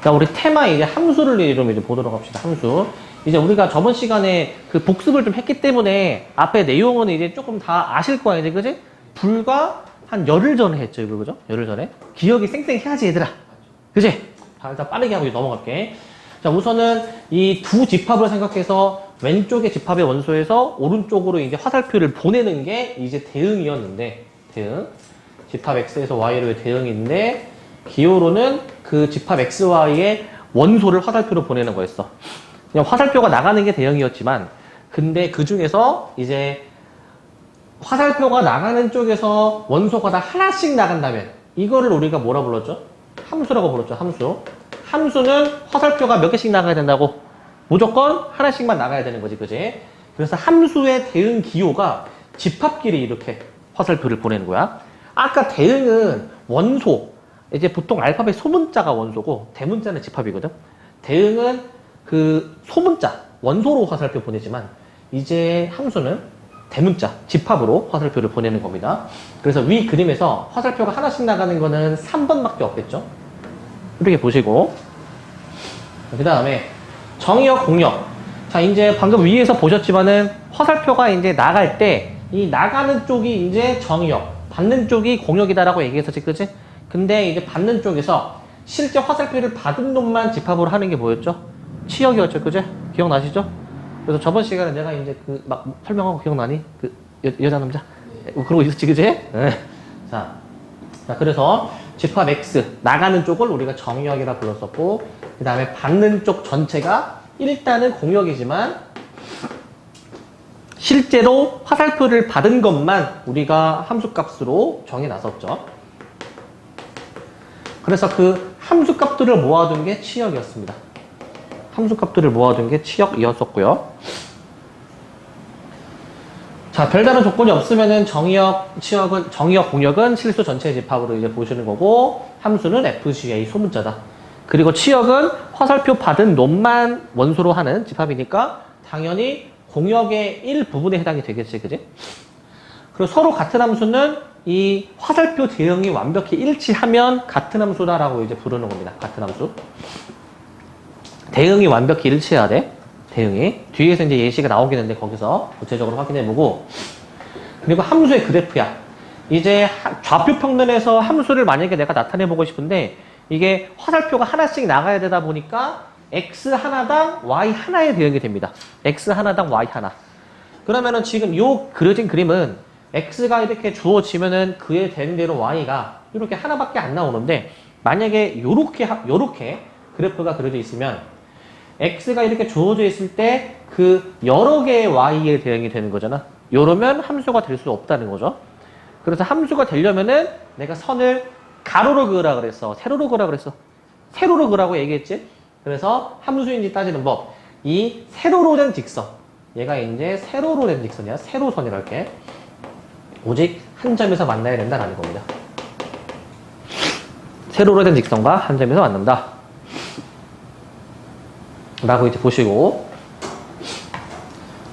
자, 우리 테마 이제 함수를 좀 이제 보도록 합시다. 함수. 이제 우리가 저번 시간에 그 복습을 좀 했기 때문에 앞에 내용은 이제 조금 다 아실 거야, 이제, 그지? 불과 한 열흘 전에 했죠, 이거, 그죠? 열흘 전에. 기억이 쌩쌩해야지, 얘들아. 그지? 자, 일단 빠르게 하고 넘어갈게. 자, 우선은 이 두 집합을 생각해서 왼쪽의 집합의 원소에서 오른쪽으로 이제 화살표를 보내는 게 이제 대응이었는데, 대응. 집합 X에서 Y로의 대응인데, 기호로는 그 집합 XY의 원소를 화살표로 보내는 거였어. 그냥 화살표가 나가는 게 대응이었지만, 근데 그 중에서 이제 화살표가 나가는 쪽에서 원소가 다 하나씩 나간다면, 이거를 우리가 뭐라 불렀죠? 함수라고 불렀죠, 함수. 함수는 화살표가 몇 개씩 나가야 된다고? 무조건 하나씩만 나가야 되는 거지, 그지? 그래서 함수의 대응 기호가 집합끼리 이렇게 화살표를 보내는 거야. 아까 대응은 원소, 이제 보통 알파벳 소문자가 원소고 대문자는 집합이거든. 대응은 그 소문자, 원소로 화살표 보내지만 이제 함수는 대문자, 집합으로 화살표를 보내는 겁니다. 그래서 위 그림에서 화살표가 하나씩 나가는 거는 3번밖에 없겠죠. 이렇게 보시고, 그 다음에 정의역, 공역. 자, 이제 방금 위에서 보셨지만은 화살표가 이제 나갈 때 이 나가는 쪽이 이제 정의역, 받는 쪽이 공역이다라고 얘기했었지, 그치? 근데 이제 받는 쪽에서 실제 화살표를 받은 놈만 집합으로 하는 게 뭐였죠? 치역이었죠, 그치? 기억나시죠? 그래서 저번 시간에 내가 이제 그 막 설명하고 기억나니? 그 여자 남자? 그러고 있었지, 그치? 네. 자, 그래서 집합 X, 나가는 쪽을 우리가 정의역이라 불렀었고, 그 다음에 받는 쪽 전체가 일단은 공역이지만, 실제로 화살표를 받은 것만 우리가 함수값으로 정해놨었죠. 그래서 그 함수값들을 모아둔 게 치역이었습니다. 함수값들을 모아둔 게 치역이었었고요. 자, 별다른 조건이 없으면은 정의역, 치역은, 정의역, 공역은 실수 전체 집합으로 이제 보시는 거고, 함수는 FGA 소문자다. 그리고 치역은 화살표 받은 놈만 원소로 하는 집합이니까 당연히 공역의 일부분에 해당이 되겠지, 그지? 그리고 서로 같은 함수는 이 화살표 대응이 완벽히 일치하면 같은 함수다라고 이제 부르는 겁니다. 같은 함수. 대응이 완벽히 일치해야 돼. 대응이. 뒤에서 이제 예시가 나오겠는데 거기서 구체적으로 확인해보고. 그리고 함수의 그래프야. 이제 좌표 평면에서 함수를 만약에 내가 나타내보고 싶은데 이게 화살표가 하나씩 나가야 되다 보니까 X 하나당 Y 하나의 대응이 됩니다. X 하나당 Y 하나. 그러면은 지금 요 그려진 그림은 X가 이렇게 주어지면은 그에 대응대로 Y가 이렇게 하나밖에 안 나오는데 만약에 요렇게 그래프가 그려져 있으면 X가 이렇게 주어져 있을 때 그 여러 개의 Y에 대응이 되는 거잖아. 요러면 함수가 될 수 없다는 거죠. 그래서 함수가 되려면은 내가 선을 가로로 그으라 그랬어. 세로로 그으라 그랬어. 세로로 그으라고 얘기했지? 그래서 함수인지 따지는 법. 이 세로로 된 직선. 얘가 이제 세로로 된 직선이야. 세로선이랄게. 오직 한 점에서 만나야 된다는 겁니다. 세로로 된 직선과 한 점에서 만난다. 라고 이제 보시고.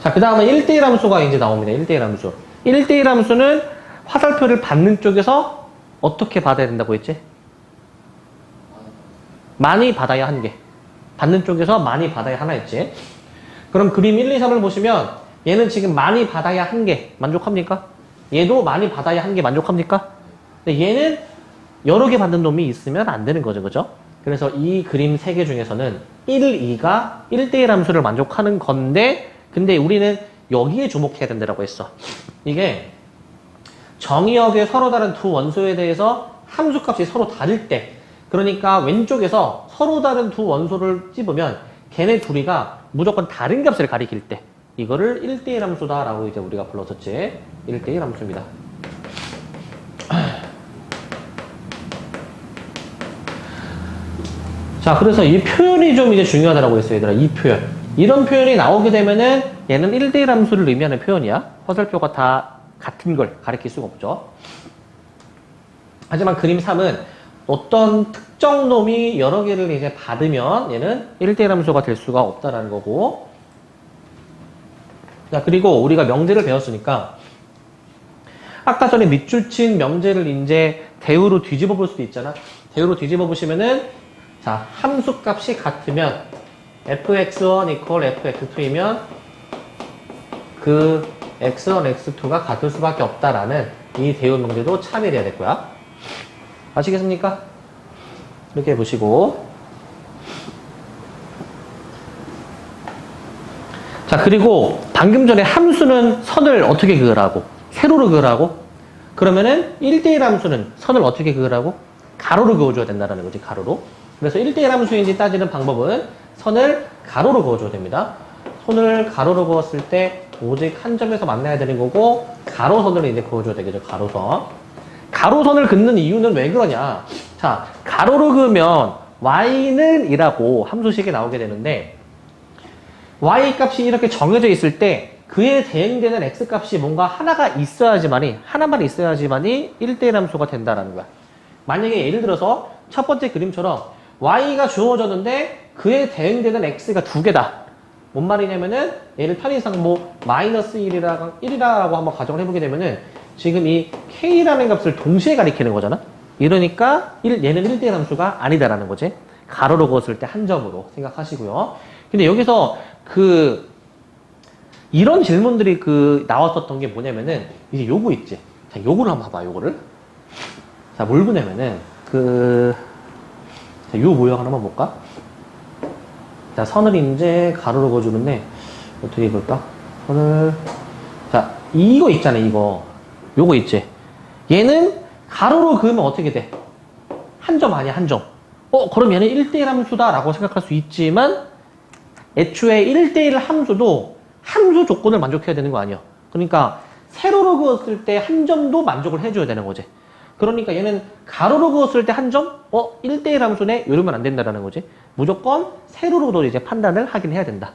자, 그 다음에 1대1 함수가 이제 나옵니다. 1대1 함수. 1대1 함수는 화살표를 받는 쪽에서 어떻게 받아야 된다고 했지? 많이 받아야 한 개. 받는 쪽에서 많이 받아야 하나 했지. 그럼 그림 1, 2, 3을 보시면 얘는 지금 많이 받아야 한 개. 만족합니까? 얘도 많이 받아야 한 개 만족합니까? 근데 얘는 여러 개 받는 놈이 있으면 안 되는 거죠. 그죠? 그래서 이 그림 3개 중에서는 1, 2가 1대1 함수를 만족하는 건데 근데 우리는 여기에 주목해야 된다고 했어. 이게 정의역의 서로 다른 두 원소에 대해서 함수값이 서로 다를 때 그러니까 왼쪽에서 서로 다른 두 원소를 찝으면 걔네 둘이가 무조건 다른 값을 가리킬 때 이거를 1대1 함수다라고 이제 우리가 불렀었지. 1대1 함수입니다. 자, 그래서 이 표현이 좀 이제 중요하다고 했어요, 얘들아. 이 표현. 이런 표현이 나오게 되면은 얘는 1대1 함수를 의미하는 표현이야. 화살표가 다 같은 걸 가리킬 수가 없죠. 하지만 그림 3은 어떤 특정 놈이 여러 개를 이제 받으면 얘는 1대1 함수가 될 수가 없다라는 거고. 자, 그리고 우리가 명제를 배웠으니까 아까 전에 밑줄 친 명제를 이제 대우로 뒤집어 볼 수도 있잖아. 대우로 뒤집어 보시면은 자, 함수 값이 같으면 fx1 equal fx2이면 그 x1, x2가 같을 수밖에 없다라는 이 대응 문제도 참여해야 될 거야. 아시겠습니까? 이렇게 보시고. 자, 그리고 방금 전에 함수는 선을 어떻게 그으라고? 세로로 그으라고? 그러면은 1대1 함수는 선을 어떻게 그으라고? 가로로 그어줘야 된다는 거지, 가로로. 그래서 1대1 함수인지 따지는 방법은 선을 가로로 그어줘야 됩니다. 선을 가로로 그었을 때 오직 한 점에서 만나야 되는 거고, 가로선을 이제 그어줘야 되겠죠, 가로선. 가로선을 긋는 이유는 왜 그러냐? 자, 가로로 그으면 y는 이라고 함수식이 나오게 되는데, y 값이 이렇게 정해져 있을 때 그에 대응되는 x 값이 뭔가 하나만 있어야지만이 1대1 함수가 된다는 거야. 만약에 예를 들어서 첫 번째 그림처럼 y가 주어졌는데 그에 대응되는 x가 두 개다. 뭔 말이냐면은 얘를 편의상 뭐 마이너스 1이라고 한번 가정을 해보게 되면은 지금 이 k라는 값을 동시에 가리키는 거잖아. 이러니까 얘는 1대1 함수가 아니다라는 거지. 가로로 그었을 때 한 점으로 생각하시고요. 근데 여기서 이런 질문들이 나왔었던 게 뭐냐면은 이제 요거 있지. 자, 요거를 한번 봐봐, 요거를. 자, 뭘 보냐면은 자, 요 모형 하나만 볼까? 자, 선을 이제 가로로 그어주는데 어떻게 그을까? 선을 자, 이거 있잖아, 이거. 요거 있지. 얘는 가로로 그으면 어떻게 돼? 한 점 아니야, 한 점. 그럼 얘는 1대1 함수다라고 생각할 수 있지만 애초에 1대1 함수도 함수 조건을 만족해야 되는 거 아니야. 그러니까 세로로 그었을 때 한 점도 만족을 해줘야 되는 거지. 그러니까 얘는 가로로 그었을 때 한 점? 1대1 함수네? 이러면 안 된다라는 거지. 무조건 세로로도 이제 판단을 하긴 해야 된다.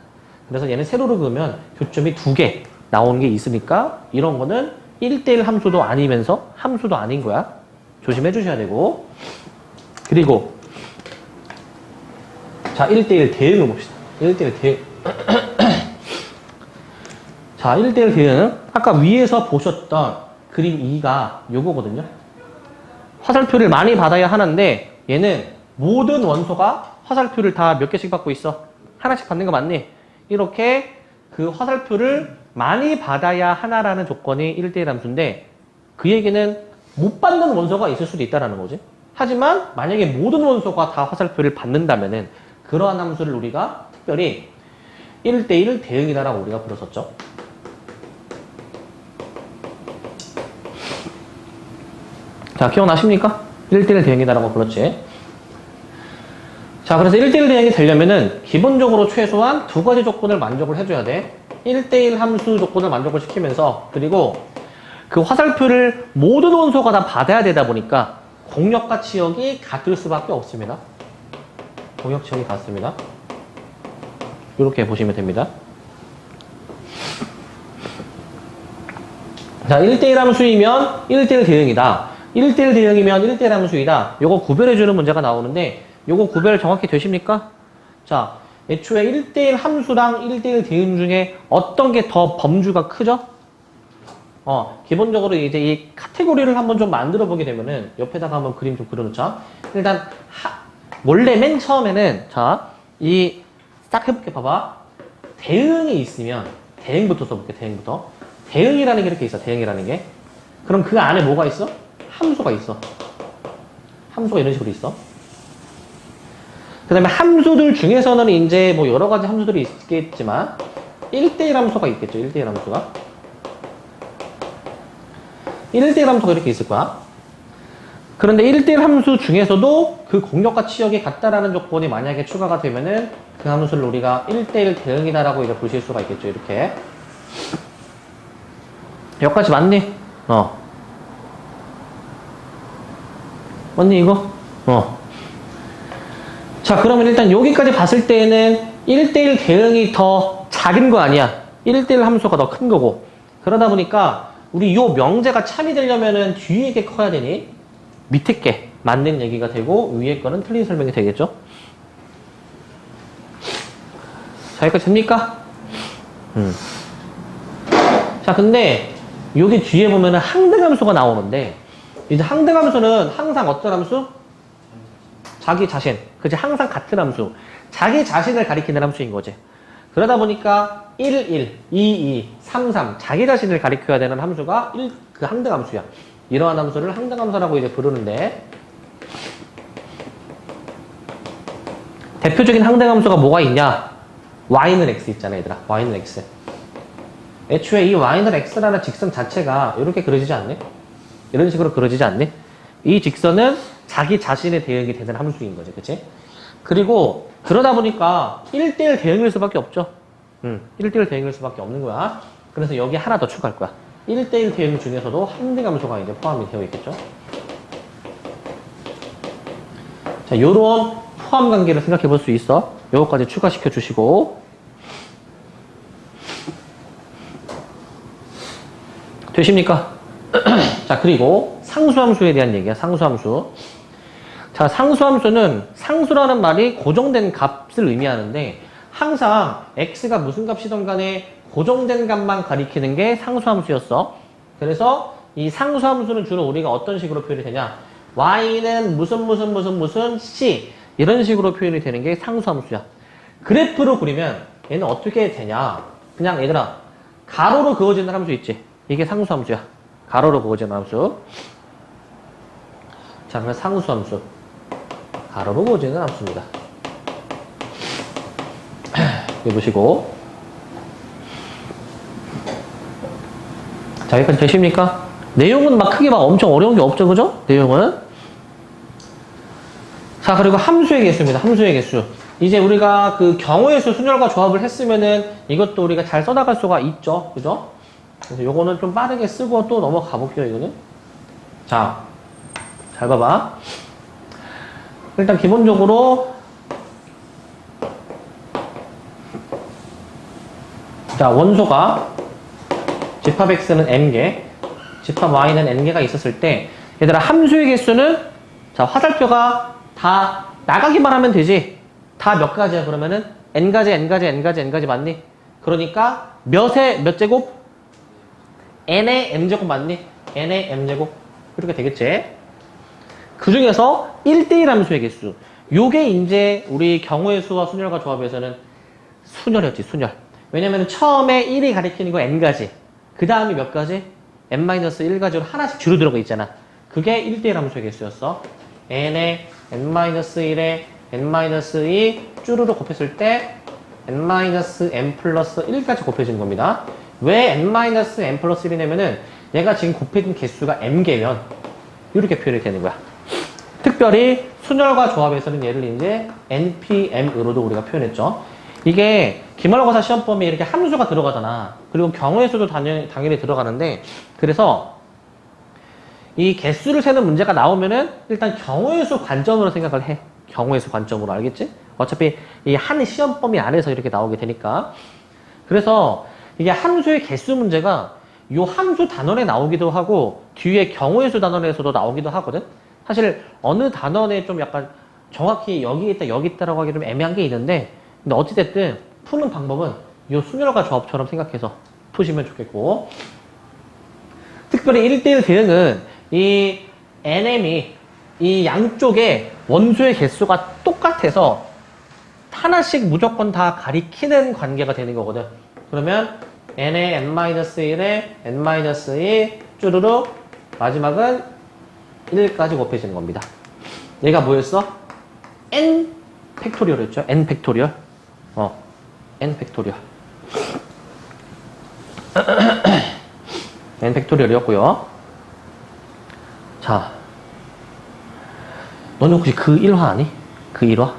그래서 얘는 세로로 그으면 교점이 두 개 나오는 게 있으니까 이런 거는 1대1 함수도 아니면서 함수도 아닌 거야. 조심해 주셔야 되고. 그리고 자, 1대1 대응을 봅시다. 1대1 대응. 자, 1대1 대응. 아까 위에서 보셨던 그림 2가 요거거든요. 화살표를 많이 받아야 하는데 얘는 모든 원소가 화살표를 다 몇 개씩 받고 있어? 하나씩 받는 거 맞니? 이렇게 그 화살표를 많이 받아야 하나라는 조건이 1대1 함수인데 그 얘기는 못 받는 원소가 있을 수도 있다는 거지. 하지만 만약에 모든 원소가 다 화살표를 받는다면은 그러한 함수를 우리가 특별히 1대1 대응이다라고 우리가 불렀었죠. 자, 기억나십니까? 1대1 대응이다라고 불렀지. 자, 그래서 1대1 대응이 되려면은 기본적으로 최소한 두 가지 조건을 만족을 해줘야 돼. 1대1 함수 조건을 만족을 시키면서 그리고 그 화살표를 모든 원소가 다 받아야 되다 보니까 공역과 치역이 같을 수밖에 없습니다. 공역 치역이 같습니다. 이렇게 보시면 됩니다. 자, 1대1 함수이면 1대1 대응이다. 1대1 대응이면 1대1 함수이다. 요거 구별해주는 문제가 나오는데 요거 구별 정확히 되십니까? 자, 애초에 1대1 함수랑 1대1 대응 중에 어떤 게 더 범주가 크죠? 기본적으로 이제 이 카테고리를 한번 좀 만들어 보게 되면은 옆에다가 한번 그림 좀 그려놓자. 일단 원래 맨 처음에는 자, 딱 해볼게. 봐봐. 대응이 있으면 대응부터 써볼게. 대응부터. 대응이라는 게 이렇게 있어. 대응이라는 게. 그럼 그 안에 뭐가 있어? 함수가 있어. 함수가 이런 식으로 있어. 그 다음에 함수들 중에서는 이제 뭐 여러 가지 함수들이 있겠지만 1대1 함수가 있겠죠. 1대1 함수가. 1대1 함수가 이렇게 있을 거야. 그런데 1대1 함수 중에서도 그 공역과 치역이 같다라는 조건이 만약에 추가가 되면은 그 함수를 우리가 1대1 대응이다라고 이제 보실 수가 있겠죠. 이렇게. 여기까지 맞니? 맞니, 이거? 자, 그러면 일단 여기까지 봤을 때에는 1대1 대응이 더 작은 거 아니야. 1대1 함수가 더 큰 거고. 그러다 보니까 우리 요 명제가 참이되려면은 뒤에 게 커야 되니 밑에 게 맞는 얘기가 되고 위에 거는 틀린 설명이 되겠죠. 자, 여기까지 됩니까? 자, 근데 여기 뒤에 보면은 항등함수가 나오는데 이제 항등함수는 항상 어떤 함수? 자기 자신. 그치? 항상 같은 함수. 자기 자신을 가리키는 함수인 거지. 그러다 보니까 1, 1, 2, 2, 3, 3. 자기 자신을 가리켜야 되는 함수가 그 항등함수야. 이러한 함수를 항등함수라고 이제 부르는데, 대표적인 항등함수가 뭐가 있냐? y는 x 있잖아, 얘들아. y는 x. 애초에 이 y는 x라는 직선 자체가 이렇게 그려지지 않네? 이런 식으로 그려지지 않네? 이 직선은 자기 자신의 대응이 되는 함수인 거지, 그치? 그리고 그러다 보니까 1대1 대응일 수밖에 없죠. 1대1 대응일 수밖에 없는 거야. 그래서 여기 하나 더 추가할 거야. 1대1 대응 중에서도 항등함수가 이제 포함이 되어 있겠죠. 자, 요런 포함 관계를 생각해 볼 수 있어. 요거까지 추가시켜 주시고. 되십니까? 자, 그리고 상수함수에 대한 얘기야, 상수함수. 자, 상수함수는 상수라는 말이 고정된 값을 의미하는데 항상 x가 무슨 값이든 간에 고정된 값만 가리키는 게 상수함수였어. 그래서 이 상수함수는 주로 우리가 어떤 식으로 표현이 되냐? y는 무슨 c 이런 식으로 표현이 되는 게 상수함수야. 그래프로 그리면 얘는 어떻게 되냐? 그냥 얘들아 가로로 그어지는 함수 있지? 이게 상수함수야. 가로로 그어지는 함수. 자, 그러면 상수함수. 가로로 그어지는 함수입니다. 여기 보시고. 자, 여기까지 되십니까? 내용은 막 크게 막 엄청 어려운 게 없죠, 그죠? 내용은. 자, 그리고 함수의 개수입니다. 함수의 개수. 이제 우리가 그 경우의 수 순열과 조합을 했으면은 이것도 우리가 잘 써나갈 수가 있죠, 그죠? 그래서 요거는 좀 빠르게 쓰고 또 넘어가 볼게요, 이거는. 자, 잘 봐봐. 일단 기본적으로 자, 원소가 집합 x는 n개, 집합 y는 n개가 있었을 때 얘들아 함수의 개수는 자, 화살표가 다 나가기만 하면 되지. 다 몇 가지야 그러면은 n가지 맞니? 그러니까 몇 제곱? n의 m제곱 맞니? n의 m제곱 이렇게 되겠지. 그 중에서 1대1 함수의 개수. 요게 이제 우리 경우의 수와 순열과 조합에서는 순열이었지, 순열. 왜냐면 처음에 1이 가리키는 거 n가지. 그 다음이 몇 가지? n-1가지로 하나씩 주로 들어가 있잖아. 그게 1대1 함수의 개수였어. n에 n-1에 n-2 쭈루루 곱했을 때 n-m 플러스 1까지 곱해지는 겁니다. 왜 n-m 플러스 1이냐면은 얘가 지금 곱해진 개수가 m개면 이렇게 표현이 되는 거야. 특별히 순열과 조합에서는 얘를 이제 npm으로도 우리가 표현했죠. 이게 기말고사 시험 범위에 이렇게 함수가 들어가잖아. 그리고 경우의 수도 당연히 들어가는데, 그래서 이 개수를 세는 문제가 나오면은 일단 경우의 수 관점으로 생각을 해. 경우의 수 관점으로, 알겠지? 어차피 이 한 시험 범위 안에서 이렇게 나오게 되니까. 그래서 이게 함수의 개수 문제가 요 함수 단원에 나오기도 하고 뒤에 경우의 수 단원에서도 나오기도 하거든. 사실 어느 단원에 좀 약간 정확히 여기 있다 여기 있다라고 하기 좀 애매한 게 있는데, 근데 어찌됐든 푸는 방법은 요 순열과 조합처럼 생각해서 푸시면 좋겠고, 특별히 1대1 대응은 이 NM이 이 양쪽에 원소의 개수가 똑같아서 하나씩 무조건 다 가리키는 관계가 되는 거거든. 그러면 n에 n-1에 n-2 쭈루루 마지막은 1까지 곱해지는 겁니다. 얘가 뭐였어? n 팩토리얼이었죠. n 팩토리얼. n 팩토리얼. n 팩토리얼이었고요. 자, 너는 혹시 그 1화 아니? 그 1화?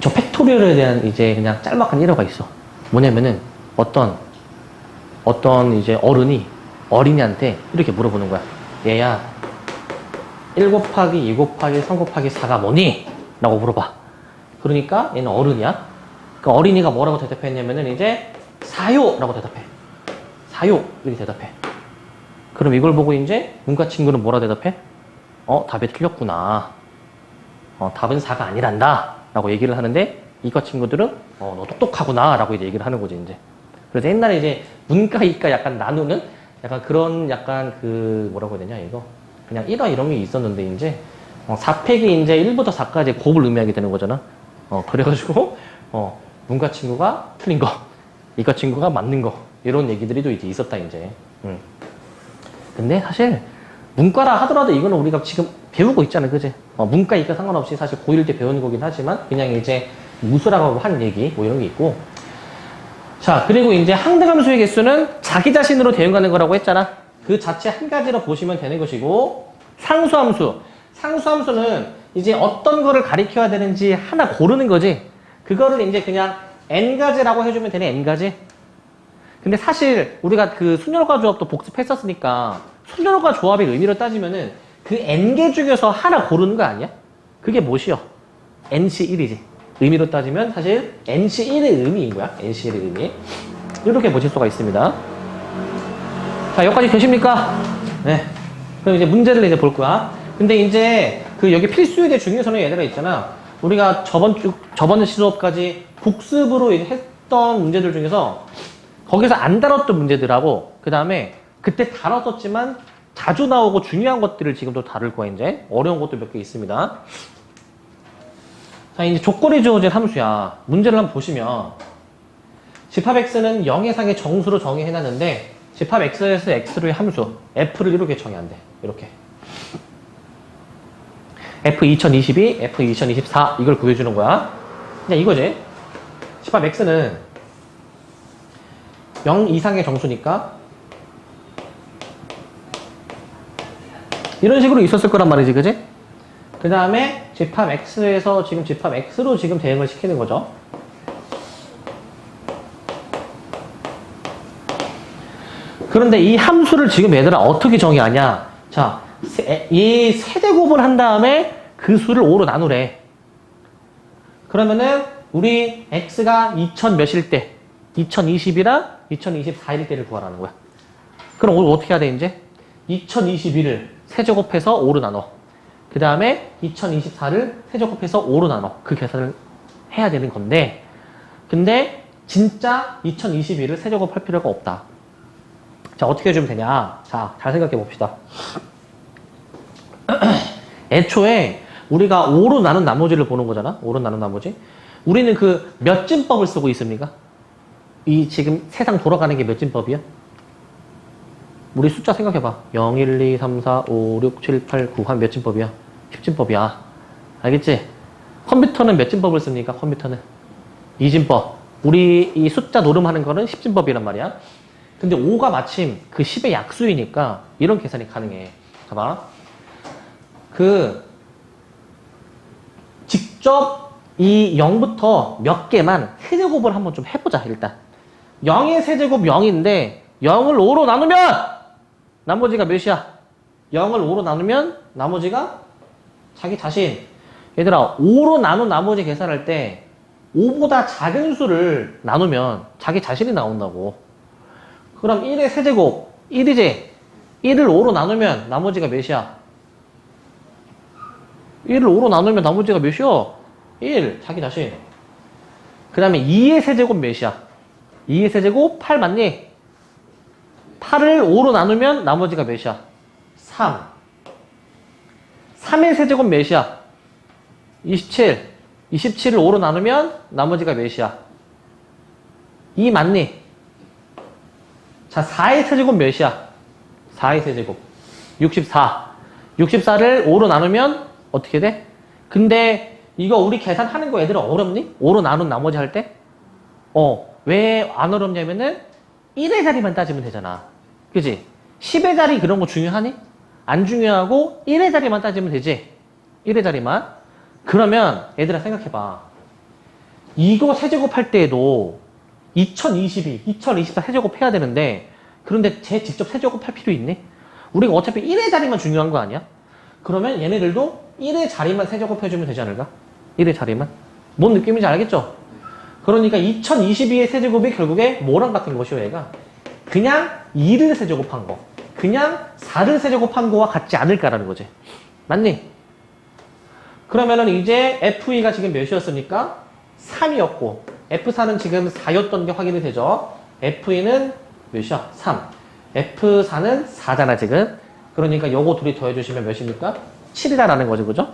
저 팩토리얼에 대한 이제 그냥 짤막한 1화가 있어. 뭐냐면은 어떤 이제 어른이 어린이한테 이렇게 물어보는 거야. 얘야, 1 곱하기 2 곱하기 3 곱하기 4가 뭐니? 라고 물어봐. 그러니까 얘는 어른이야. 그 어린이가 뭐라고 대답했냐면은 이제 4요! 라고 대답해. 4요! 이렇게 대답해. 그럼 이걸 보고 이제 문과 친구는 뭐라 대답해? 답이 틀렸구나. 답은 4가 아니란다. 라고 얘기를 하는데, 이과 친구들은, 너 똑똑하구나. 라고 이제 얘기를 하는 거지, 이제. 그래서 옛날에 이제 문과, 이과 약간 나누는 약간 그런 약간 뭐라고 해야 되냐, 이거. 그냥 1화 이런 게 있었는데 이제 4팩이 이제 1부터 4까지 곱을 의미하게 되는 거잖아. 그래가지고 문과 친구가 틀린 거, 이과 친구가 맞는 거 이런 얘기들이 또 이제 있었다 이제. 근데 사실 문과라 하더라도 이거는 우리가 지금 배우고 있잖아, 그지? 문과 이과 상관없이 사실 고1 때 배우는 거긴 하지만 그냥 이제 무수라고 하는 얘기 뭐 이런 게 있고. 자, 그리고 이제 항등함수의 개수는 자기 자신으로 대응하는 거라고 했잖아. 그 자체 한 가지로 보시면 되는 것이고, 상수함수는 이제 어떤 거를 가리켜야 되는지 하나 고르는 거지. 그거를 이제 그냥 n가지라고 해주면 되네, n가지. 근데 사실 우리가 그 순열과 조합도 복습했었으니까 순열과 조합의 의미로 따지면은 그 n개 중에서 하나 고르는 거 아니야? 그게 무엇이요? nc1이지. 의미로 따지면 사실 nc1의 의미인 거야. nc1의 의미. 이렇게 보실 수가 있습니다. 자, 여기까지 되십니까? 네. 그럼 이제 문제를 이제 볼 거야. 근데 이제 그 여기 필수유대 중요선의 얘들아 있잖아. 우리가 저번 시수업까지 복습으로 이제 했던 문제들 중에서 거기서 안 다뤘던 문제들하고 그 다음에 그때 다뤘었지만 자주 나오고 중요한 것들을 지금 또 다룰 거야 이제. 어려운 것도 몇 개 있습니다. 자, 이제 조건이 주어진 함수야. 문제를 한번 보시면 집합 x는 0 이상의 정수로 정의해놨는데 집합 x에서 x로의 함수 f를 이렇게 정의한대. 이렇게 f2022, f2024 이걸 구해주는 거야. 그냥 이거지. 집합 x는 0 이상의 정수니까 이런 식으로 있었을 거란 말이지, 그지? 그 다음에 집합 x에서 지금 집합 x로 지금 대응을 시키는 거죠. 그런데 이 함수를 지금 얘들아 어떻게 정의하냐? 자, 이 세제곱을 한 다음에 그 수를 5로 나누래. 그러면은 우리 x가 2000 몇일 때? 2020이랑 2024일 때를 구하라는 거야. 그럼 오늘 어떻게 해야 돼 이제? 2021을 세제곱해서 5로 나눠. 그 다음에 2024를 세제곱해서 5로 나눠. 그 계산을 해야 되는 건데, 근데 진짜 2021을 세제곱할 필요가 없다. 자, 어떻게 해주면 되냐? 자, 잘 생각해 봅시다. 애초에 우리가 5로 나눈 나머지를 보는 거잖아. 5로 나눈 나머지. 우리는 그 몇 진법을 쓰고 있습니까? 이 지금 세상 돌아가는 게 몇 진법이야? 우리 숫자 생각해봐. 0, 1, 2, 3, 4, 5, 6, 7, 8, 9 한 몇 진법이야? 10진법이야. 알겠지? 컴퓨터는 몇 진법을 씁니까? 컴퓨터는 2진법. 우리 이 숫자 노름하는 거는 10진법이란 말이야. 근데 5가 마침 그 10의 약수이니까 이런 계산이 가능해. 봐봐. 직접 이 0부터 몇 개만 세제곱을 한번 좀 해보자, 일단. 0의 세제곱 0인데 0을 5로 나누면 나머지가 몇이야? 0을 5로 나누면 나머지가 자기 자신. 얘들아, 5로 나눈 나머지 계산할 때 5보다 작은 수를 나누면 자기 자신이 나온다고. 그럼 1의 세제곱 1이지. 1을 5로 나누면 나머지가 몇이야? 1을 5로 나누면 나머지가 몇이야? 1, 자기 자신. 그 다음에 2의 세제곱 몇이야? 2의 세제곱 8 맞니? 8을 5로 나누면 나머지가 몇이야? 3. 3의 세제곱 몇이야? 27. 27을 5로 나누면 나머지가 몇이야? 2 맞니? 자, 4의 세제곱 몇이야? 4의 세제곱 64. 64를 5로 나누면 어떻게 돼? 근데 이거 우리 계산하는 거 애들은 어렵니? 5로 나눈 나머지 할 때? 왜 안 어렵냐면은 1의 자리만 따지면 되잖아. 그지? 10의 자리 그런 거 중요하니? 안 중요하고 1의 자리만 따지면 되지? 1의 자리만. 그러면 얘들아 생각해봐. 이거 세제곱할 때에도 2022, 2024 세제곱 해야 되는데 그런데 쟤 직접 세제곱할 필요 있니? 우리가 어차피 1의 자리만 중요한 거 아니야? 그러면 얘네들도 1의 자리만 세제곱해주면 되지 않을까? 1의 자리만. 뭔 느낌인지 알겠죠? 그러니까 2022의 세제곱이 결국에 뭐랑 같은 것이요, 얘가? 그냥 2를 세제곱한 거. 그냥 4를 세제곱한 거와 같지 않을까라는 거지. 맞니? 그러면은 이제 FE가 지금 몇이었습니까? 3이었고, F4는 지금 4였던 게 확인이 되죠? FE는 몇이야? 3. F4는 4잖아, 지금. 그러니까 요거 둘이 더해주시면 몇입니까? 7이다라는 거죠. 그죠?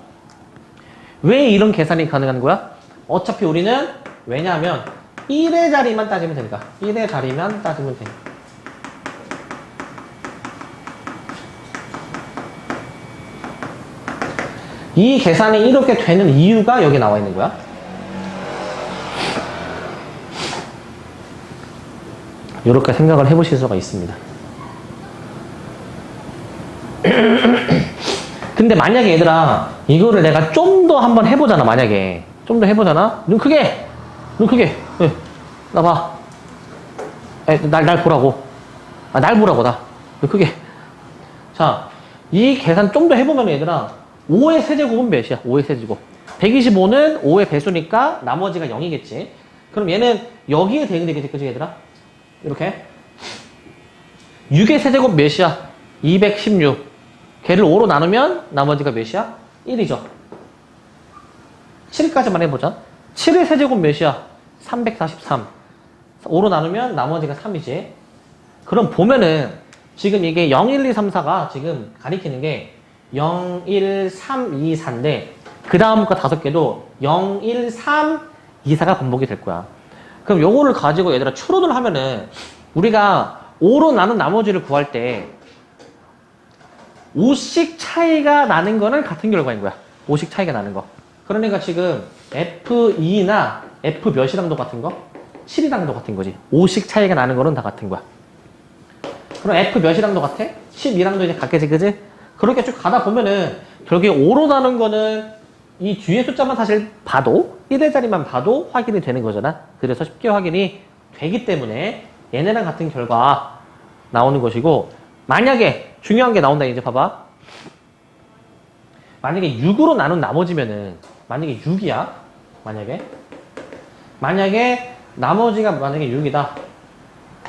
왜 이런 계산이 가능한 거야? 어차피 우리는 왜냐하면 1의 자리만 따지면 되니까. 1의 자리만 따지면 돼. 이 계산이 이렇게 되는 이유가 여기 나와 있는 거야. 이렇게 생각을 해보실 수가 있습니다. 근데 만약에 얘들아 이거를 내가 좀 더 한번 해보잖아. 만약에 좀 더 해보잖아. 눈 크게 네. 나 봐. 날 보라고. 날 보라고. 눈 크게. 자, 이 계산 좀 더 해보면 얘들아 5의 세제곱은 몇이야? 5의 세제곱. 125는 5의 배수니까 나머지가 0이겠지. 그럼 얘는 여기에 대응되겠지. 그치 얘들아? 이렇게 6의 세제곱 몇이야? 216. 걔를 5로 나누면 나머지가 몇이야? 1이죠. 7까지만 해보자. 7의 세제곱 몇이야? 343. 5로 나누면 나머지가 3이지. 그럼 보면은 지금 이게 0, 1, 2, 3, 4가 지금 가리키는 게 0, 1, 3, 2, 4인데 그 다음 거 5개도 0, 1, 3, 2, 4가 반복이 될 거야. 그럼 요거를 가지고 얘들아 추론을 하면은 우리가 5로 나눈 나머지를 구할 때 5씩 차이가 나는 거는 같은 결과인 거야. 5씩 차이가 나는 거. 그러니까 지금 F2나 F 몇이랑 똑같은 거? 7이랑 똑같은 거지. 5씩 차이가 나는 거는 다 같은 거야. 그럼 F 몇이랑 똑같아? 12랑도 이제 같겠지, 그지? 그렇게 쭉 가다 보면은 결국에 5로 나눈 거는 이 뒤에 숫자만 사실 봐도 1의 자리만 봐도 확인이 되는 거잖아. 그래서 쉽게 확인이 되기 때문에 얘네랑 같은 결과 나오는 것이고, 만약에 중요한 게 나온다. 이제 봐봐. 만약에 6으로 나눈 나머지면은 만약에 6이야. 만약에 나머지가 만약에 6이다.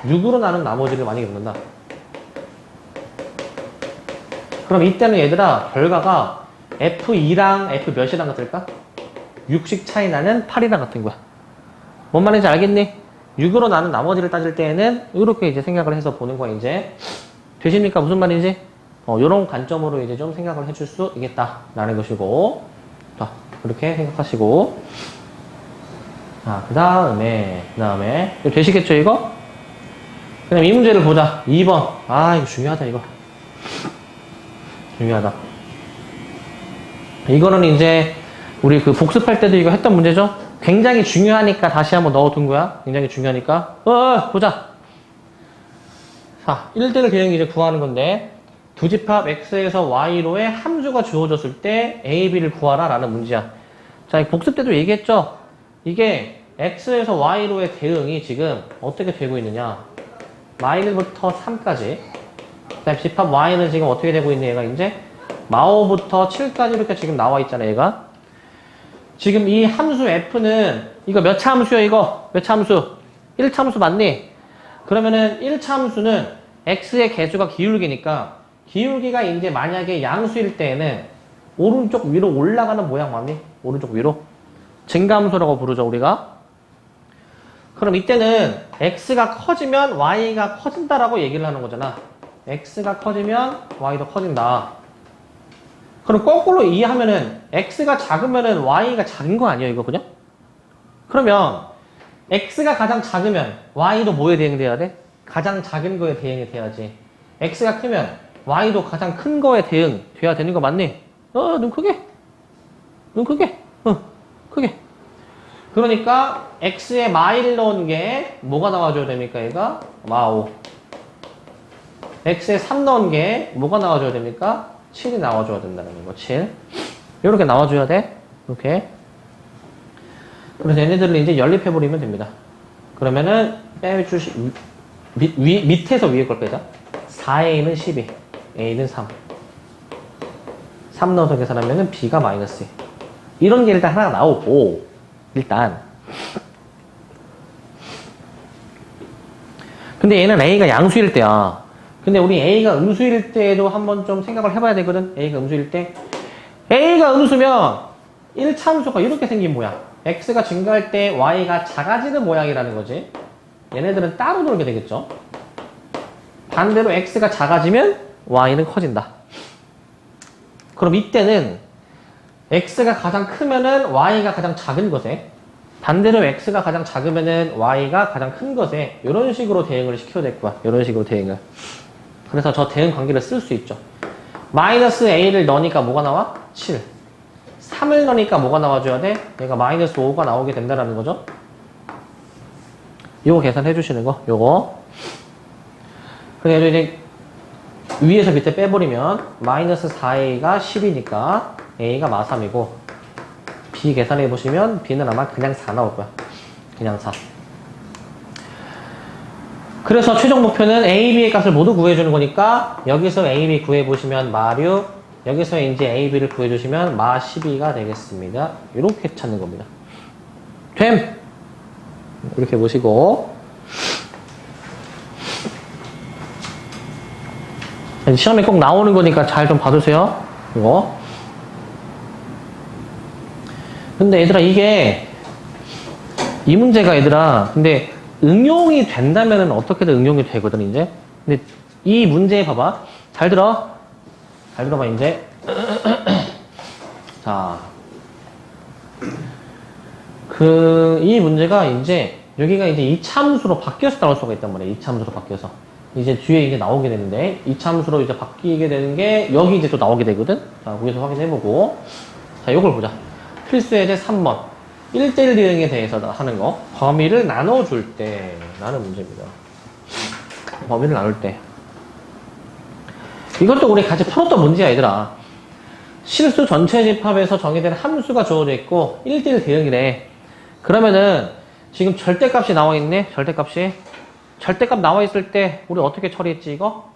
6으로 나눈 나머지를 만약에 묻는다. 그럼 이때는 얘들아 결과가 F2랑 F 몇이랑 같을까? 6씩 차이 나는 8이랑 같은 거야. 뭔 말인지 알겠니? 6으로 나눈 나머지를 따질 때에는 이렇게 이제 생각을 해서 보는 거야. 이제 되십니까? 무슨 말인지? 요런 관점으로 이제 좀 생각을 해줄 수 있겠다라는 것이고, 자, 그렇게 생각하시고, 자, 그 다음에, 이거 되시겠죠, 이거? 그럼 이 문제를 보자. 2번. 아, 이거 중요하다, 이거. 중요하다. 이거는 이제, 우리 그 복습할 때도 이거 했던 문제죠? 굉장히 중요하니까 다시 한번 넣어둔 거야. 굉장히 중요하니까. 보자. 자, 1대1 개형 이제 구하는 건데, 두 집합 x에서 y로의 함수가 주어졌을 때 a, b를 구하라 라는 문제야. 자, 복습 때도 얘기했죠? 이게 x에서 y로의 대응이 지금 어떻게 되고 있느냐. 마이너부터 3까지. 그 다음에 집합 y는 지금 어떻게 되고 있는 얘가 이제 마오부터 7까지 이렇게 지금 나와 있잖아, 얘가. 지금 이 함수 f는 이거 몇 차 함수야, 이거? 몇 차 함수? 1차 함수 맞니? 그러면은 1차 함수는 x의 개수가 기울기니까 기울기가 이제 만약에 양수일 때에는 오른쪽 위로 올라가는 모양 맞니? 오른쪽 위로. 증가함수라고 부르죠, 우리가. 그럼 이때는 x가 커지면 y가 커진다라고 얘기를 하는 거잖아. x가 커지면 y도 커진다. 그럼 거꾸로 이해하면은 x가 작으면은 y가 작은 거 아니에요, 이거 그냥? 그러면 x가 가장 작으면 y도 뭐에 대응돼야 돼? 가장 작은 거에 대응이 돼야지. x가 크면 y도 가장 큰 거에 대응돼야 되는 거 맞니? 눈 크게. 크게. 그러니까 x에 마일 넣은 게 뭐가 나와줘야 됩니까, 얘가? 마오. x에 3 넣은 게 뭐가 나와줘야 됩니까? 7이 나와줘야 된다는 거, 7. 이렇게 나와줘야 돼. 이렇게. 그래서 얘네들을 이제 연립해버리면 됩니다. 그러면은 밑에서 위에 걸 빼자. 4a는 12, a는 3. 3 넣어서 계산하면은 b가 마이너스 2. 이런 게 일단 하나 나오고, 일단. 근데 얘는 a가 양수일 때야. 근데 우리 a가 음수일 때도 한번 좀 생각을 해봐야 되거든. a가 음수일 때. a가 음수면 1차 함수가 이렇게 생긴 모양. x가 증가할 때 y가 작아지는 모양이라는 거지. 얘네들은 따로 놀게 되겠죠. 반대로 x가 작아지면 y는 커진다. 그럼 이때는 x가 가장 크면은 y가 가장 작은 것에, 반대로 x가 가장 작으면은 y가 가장 큰 것에, 이런 식으로 대응을 시켜야 될 거야. 이런 식으로 대응을. 그래서 저 대응 관계를 쓸 수 있죠. 마이너스 a를 넣으니까 뭐가 나와? 7. 3을 넣으니까 뭐가 나와줘야 돼? 얘가 마이너스 5가 나오게 된다는 거죠. 요거 계산해 주시는 거, 요거. 그래서 이제 위에서 밑에 빼버리면 마이너스 4a가 10이니까 a가 마3이고, b 계산해 보시면 b는 아마 그냥 4 나올 거야. 그냥 4. 그래서 최종 목표는 a, b의 값을 모두 구해주는 거니까 여기서 a, b 구해보시면 마6, 여기서 이제 a, b를 구해주시면 마12가 되겠습니다. 이렇게 찾는 겁니다. 됨! 이렇게 보시고, 시험에 꼭 나오는 거니까 잘 좀 봐두세요. 이거. 근데 얘들아, 이 문제가 얘들아, 근데 응용이 된다면은 어떻게든 응용이 되거든, 이제. 근데 이 문제 봐봐. 잘 들어. 잘 들어봐, 이제. 자. 이 문제가 이제, 여기가 이제 이차함수로 바뀌어서 나올 수가 있단 말이야. 이차함수로 바뀌어서. 이제 뒤에 이제 나오게 되는데, 이차함수로 이제 바뀌게 되는 게, 여기 이제 또 나오게 되거든? 자, 거기서 확인해보고. 자, 요걸 보자. 필수 예제 3번. 1대1 대응에 대해서 하는 거. 범위를 나눠줄 때. 라는 문제입니다. 범위를 나눌 때. 이것도 우리 같이 풀었던 문제야, 얘들아. 실수 전체 집합에서 정의된 함수가 주어져 있고, 1대1 대응이래. 그러면은, 지금 절대값이 나와 있네? 절대값이. 절대값 나와 있을 때, 우리 어떻게 처리했지, 이거?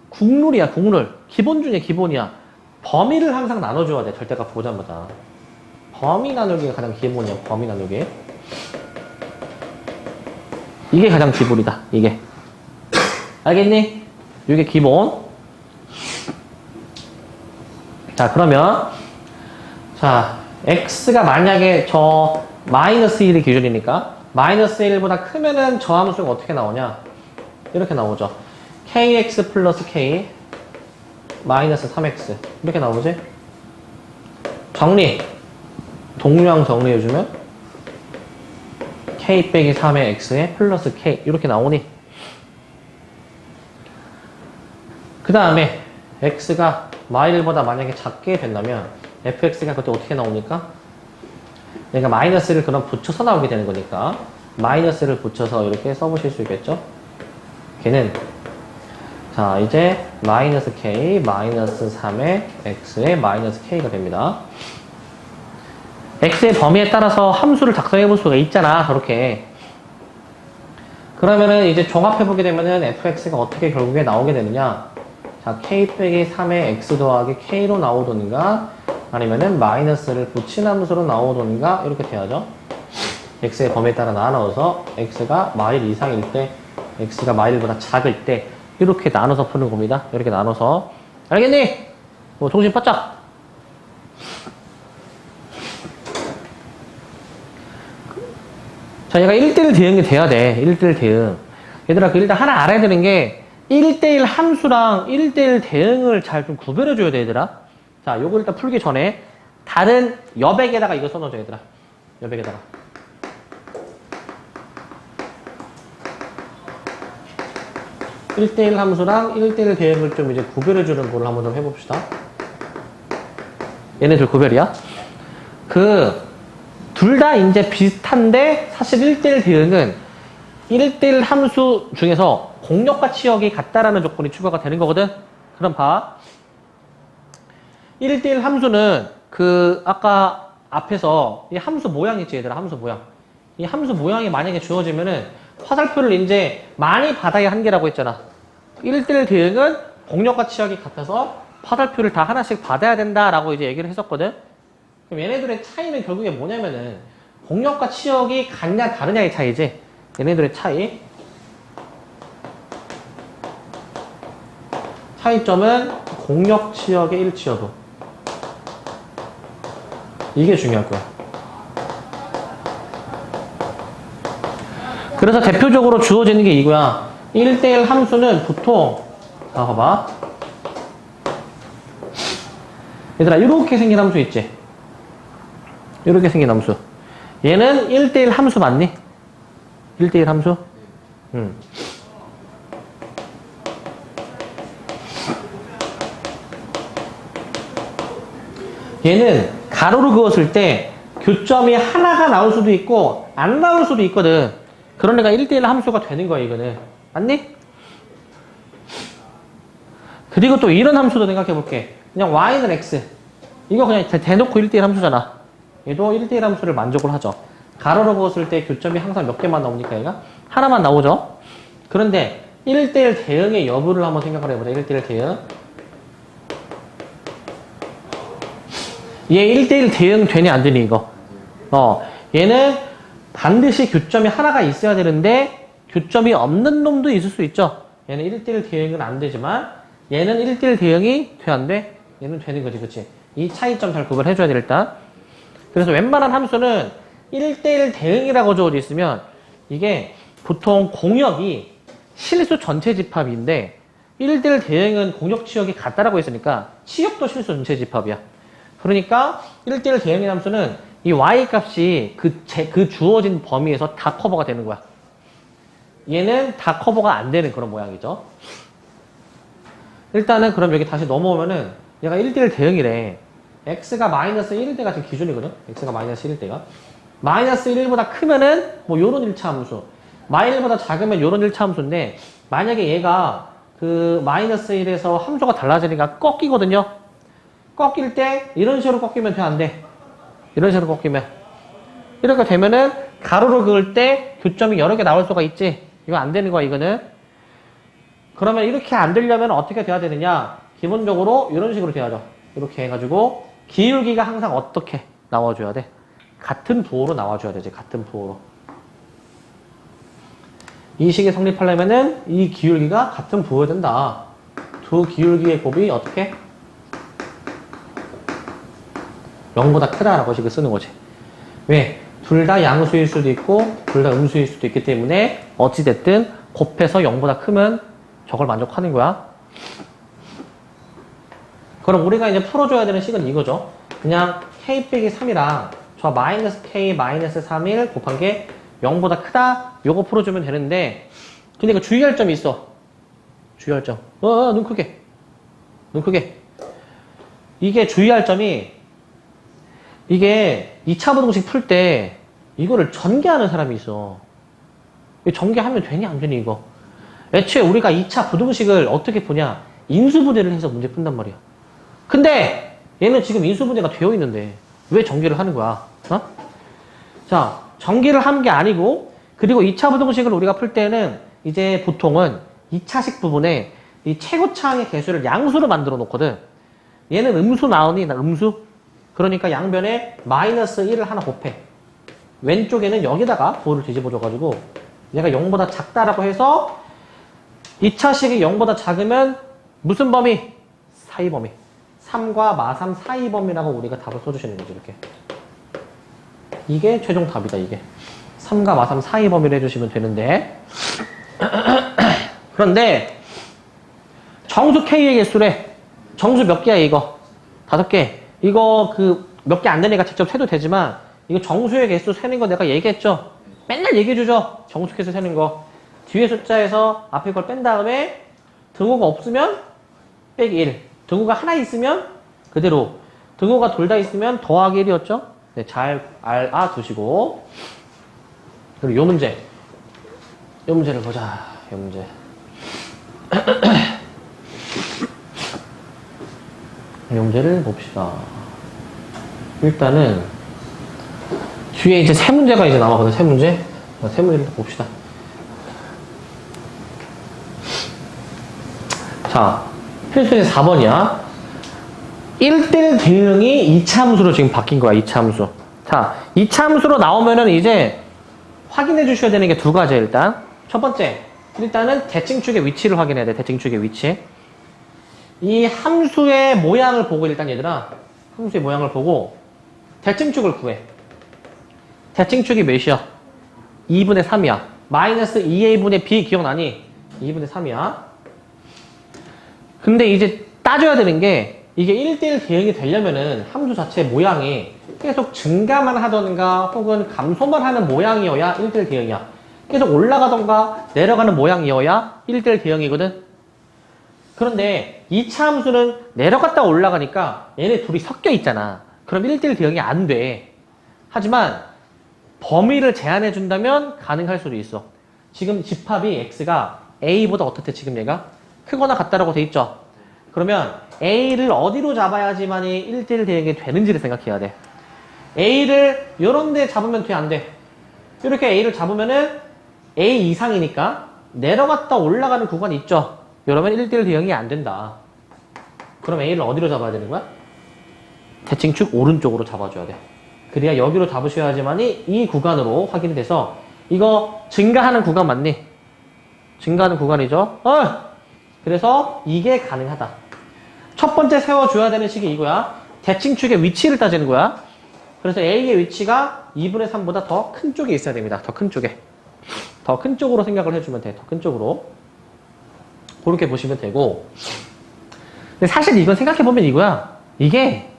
국룰이야, 국룰. 기본 중에 기본이야. 범위를 항상 나눠줘야 돼, 절대값 보자마자. 범위 나누기가 가장 기본이야, 범위 나누기. 이게 가장 기본이다, 이게. 알겠니? 이게 기본. 자, 그러면, 자, x가 만약에 저 마이너스 1이 기준이니까, 마이너스 1보다 크면은 저 함수가 어떻게 나오냐? 이렇게 나오죠. kx 플러스 k 마이너스 3x. 이렇게 나오지? 정리. 동량 정리해주면 k 빼기 3의 x에 플러스 k 이렇게 나오니, 그 다음에 x가 마이너스보다 만약에 작게 된다면 fx가 그때 어떻게 나옵니까? 내가 마이너스를 그럼 붙여서 나오게 되는 거니까 마이너스를 붙여서 이렇게 써보실 수 있겠죠? 걔는 자 이제 마이너스 k 마이너스 3의 x에 마이너스 k가 됩니다. x의 범위에 따라서 함수를 작성해 볼 수가 있잖아, 저렇게. 그러면은 이제 종합해보게 되면은 fx가 어떻게 결국에 나오게 되느냐. 자, k 빼기 3의 x 더하기 k로 나오던가, 아니면은 마이너스를 붙인 함수로 나오던가, 이렇게 돼야죠. x의 범위에 따라 나눠서 x가 마일 이상일 때, x가 마일보다 작을 때, 이렇게 나눠서 푸는 겁니다. 이렇게 나눠서. 알겠니? 뭐, 정신 바짝! 자, 얘가 1대1 대응이 돼야 돼. 1대1 대응. 얘들아, 일단 하나 알아야 되는 게 1대1 함수랑 1대1 대응을 잘 좀 구별해줘야 돼, 얘들아. 자, 요거 일단 풀기 전에 다른 여백에다가 이거 써놓자, 얘들아. 여백에다가. (1대1) 함수랑 1대1 대응을 좀 이제 구별해주는 걸 한번 좀 해봅시다. 얘네들 구별이야. 둘 다 이제 비슷한데 사실 1대1 대응은 1대1 함수 중에서 공역과 치역이 같다라는 조건이 추가가 되는 거거든. 그럼 봐. 1대1 함수는 아까 앞에서 이 함수 모양 있지, 얘들아. 함수 모양. 이 함수 모양이 만약에 주어지면은 화살표를 이제 많이 받아야 한계라고 했잖아. 1대1 대응은 공역과 치역이 같아서 화살표를 다 하나씩 받아야 된다라고 이제 얘기를 했었거든. 그럼 얘네들의 차이는 결국에 뭐냐면은 공역과 치역이 같냐 다르냐의 차이지. 얘네들의 차이점은 공역 치역의 일치여도. 이게 중요할 거야. 그래서 대표적으로 주어지는 게 이거야. 1대1 함수는 보통, 자, 봐봐. 얘들아, 이렇게 생긴 함수 있지? 이렇게 생긴 함수. 얘는 1대1 함수 맞니? 1대1 함수? 얘는 가로로 그었을 때 교점이 하나가 나올 수도 있고 안 나올 수도 있거든. 그러니까 1대1 함수가 되는 거야, 이거는. 맞니? 그리고 또 이런 함수도 생각해 볼게. 그냥 y는 x. 이거 그냥 대놓고 1대1 함수잖아. 얘도 1대1 함수를 만족을 하죠. 가로로 그었을 때 교점이 항상 몇 개만 나오니까 얘가 하나만 나오죠. 그런데 1대1 대응의 여부를 한번 생각을 해보자. 1대1 대응. 얘 1대1 대응 되니 안 되니 이거? 얘는 반드시 교점이 하나가 있어야 되는데 교점이 없는 놈도 있을 수 있죠. 얘는 1대1 대응은 안 되지만 얘는 1대1 대응이 돼, 안 돼? 얘는 되는 거지, 그치? 이 차이점 잘 구별해줘야 돼, 일단. 그래서 웬만한 함수는 1대1 대응이라고 적어져 있으면 이게 보통 공역이 실수 전체 집합인데 1대1 대응은 공역 치역이 같다라고 했으니까 치역도 실수 전체 집합이야. 그러니까 1대1 대응의 함수는 이 y 값이 그 주어진 범위에서 다 커버가 되는 거야. 얘는 다 커버가 안 되는 그런 모양이죠. 일단은 그럼 여기 다시 넘어오면은 얘가 1대1 대응이래. x가 마이너스 1일 때가 지금 기준이거든. x가 마이너스 1일 때가. 마이너스 1보다 크면은 뭐 요런 1차 함수. 마이너스보다 작으면 요런 1차 함수인데 만약에 얘가 그 마이너스 1에서 함수가 달라지니까 꺾이거든요. 꺾일 때 이런 식으로 꺾이면 돼, 안 돼? 이런 식으로 꺾이면. 이렇게 되면은 가로로 그을 때 교점이 여러 개 나올 수가 있지. 이거 안 되는 거야, 이거는. 그러면 이렇게 안 되려면 어떻게 돼야 되느냐? 기본적으로 이런 식으로 돼야죠. 이렇게 해가지고 기울기가 항상 어떻게 나와줘야 돼? 같은 부호로 나와줘야 되지. 같은 부호로. 이 식이 성립하려면은 이 기울기가 같은 부호여야 된다. 두 기울기의 곱이 어떻게? 0보다 크다라고 식을 쓰는 거지. 왜? 둘 다 양수일 수도 있고 둘 다 음수일 수도 있기 때문에 어찌됐든 곱해서 0보다 크면 저걸 만족하는 거야. 그럼 우리가 이제 풀어줘야 되는 식은 이거죠. 그냥 k 빼기 3이랑 저 마이너스 k 마이너스 3일 곱한 게 0보다 크다. 요거 풀어주면 되는데 근데 이거 주의할 점이 있어. 주의할 점. 눈 크게. 눈 크게. 이게 주의할 점이 이게 2차 부등식 풀 때 이거를 전개하는 사람이 있어. 전개하면 되니 안 되니 이거. 애초에 우리가 2차 부등식을 어떻게 푸냐. 인수분해를 해서 문제 푼단 말이야. 근데 얘는 지금 인수분해가 되어 있는데 왜 전개를 하는 거야? 자, 전개를 하는 게 아니고 그리고 2차 부등식을 우리가 풀 때는 이제 보통은 2차식 부분에 이 최고차항의 개수를 양수로 만들어 놓거든. 얘는 음수 나오니? 나 음수? 그러니까 양변에 마이너스 1을 하나 곱해. 왼쪽에는 여기다가 부호를 뒤집어줘가지고 얘가 0보다 작다라고 해서 2차식이 0보다 작으면 무슨 범위? 사이 범위. 3과 마3 사이 범위라고 우리가 답을 써주시는 거죠. 이렇게. 이게 최종 답이다. 이게. 3과 마3 사이 범위를 해주시면 되는데 그런데 정수 K의 개수래. 정수 몇 개야 이거? 5개. 이거 그 몇 개 안 되니까 직접 세도 되지만 이거 정수의 개수 세는 거 내가 얘기했죠? 맨날 얘기해주죠? 정수 개수 세는 거. 뒤에 숫자에서 앞에 걸 뺀 다음에 등호가 없으면 빼기 1. 등호가 하나 있으면 그대로. 등호가 둘 다 있으면 더하기 1이었죠? 네, 잘 알아두시고. 그리고 요 문제. 요 문제를 보자. 요 문제. 이 문제를 봅시다. 일단은 뒤에 이제 세 문제가 이제 나왔거든. 세 문제. 세 문제를 봅시다. 자, 필수제 4번이야. 1대1 대응이 2차 함수로 지금 바뀐 거야. 2차 함수. 자, 2차 함수로 나오면은 이제 확인해 주셔야 되는 게 두 가지야. 일단 첫 번째, 일단은 대칭축의 위치를 확인해야 돼. 대칭축의 위치. 이 함수의 모양을 보고 일단 얘들아, 함수의 모양을 보고 대칭축을 구해. 대칭축이 몇이야? 2분의 3이야. 마이너스 2a분의 b 기억나니? 2분의 3이야. 근데 이제 따져야 되는 게 이게 1대1 대응이 되려면은 함수 자체 모양이 계속 증가만 하던가 혹은 감소만 하는 모양이어야 1대1 대응이야. 계속 올라가던가 내려가는 모양이어야 1대1 대응이거든. 그런데 2차 함수는 내려갔다 올라가니까 얘네 둘이 섞여 있잖아. 그럼 1대1 대응이 안 돼. 하지만 범위를 제한해 준다면 가능할 수도 있어. 지금 집합이 x가 a보다 어떻대 지금 얘가? 크거나 같다라고 돼 있죠. 그러면 a를 어디로 잡아야지만이 1대1 대응이 되는지를 생각해야 돼. a를 요런 데 잡으면 돼, 안 돼? 이렇게 a를 잡으면은 a 이상이니까 내려갔다 올라가는 구간이 있죠. 이러면 1대1 대응이 안 된다. 그럼 a를 어디로 잡아야 되는 거야? 대칭축 오른쪽으로 잡아줘야 돼. 그래야 여기로 잡으셔야지만이 이 구간으로 확인이 돼서 이거 증가하는 구간 맞니? 증가하는 구간이죠. 그래서 이게 가능하다. 첫 번째 세워줘야 되는 식이 이거야. 대칭축의 위치를 따지는 거야. 그래서 A의 위치가 2분의 3보다 더 큰 쪽에 있어야 됩니다. 더 큰 쪽에. 더 큰 쪽으로 생각을 해주면 돼. 더 큰 쪽으로. 그렇게 보시면 되고. 근데 사실 이건 생각해보면 이거야. 이게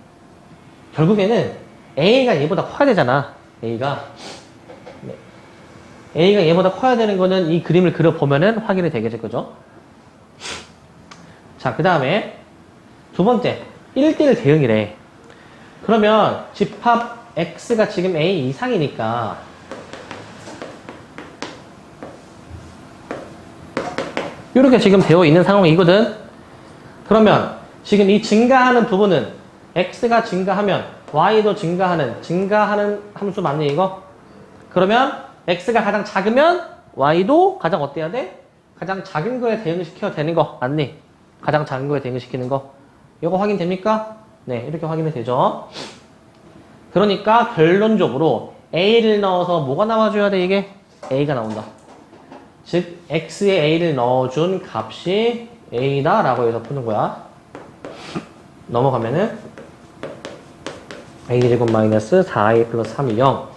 결국에는 A가 얘보다 커야 되잖아. A가 얘보다 커야 되는 거는 이 그림을 그려보면은 확인이 되겠죠. 그죠? 자, 그 다음에 두 번째. 1대1 대응이래. 그러면 집합 X가 지금 A 이상이니까 이렇게 지금 되어 있는 상황이거든. 그러면 지금 이 증가하는 부분은 X가 증가하면 Y도 증가하는 함수 맞니 이거? 그러면 X가 가장 작으면 Y도 가장 어때야 돼? 가장 작은 거에 대응을 시켜야 되는 거 맞니? 가장 작은 거에 대응을 시키는 거. 이거 확인됩니까? 네, 이렇게 확인이 되죠. 그러니까 결론적으로 A를 넣어서 뭐가 나와줘야 돼 이게? A가 나온다. 즉 X에 A를 넣어준 값이 A다 라고 해서 푸는 거야. 넘어가면은 A제곱 마이너스 4A 플러스 3이 0.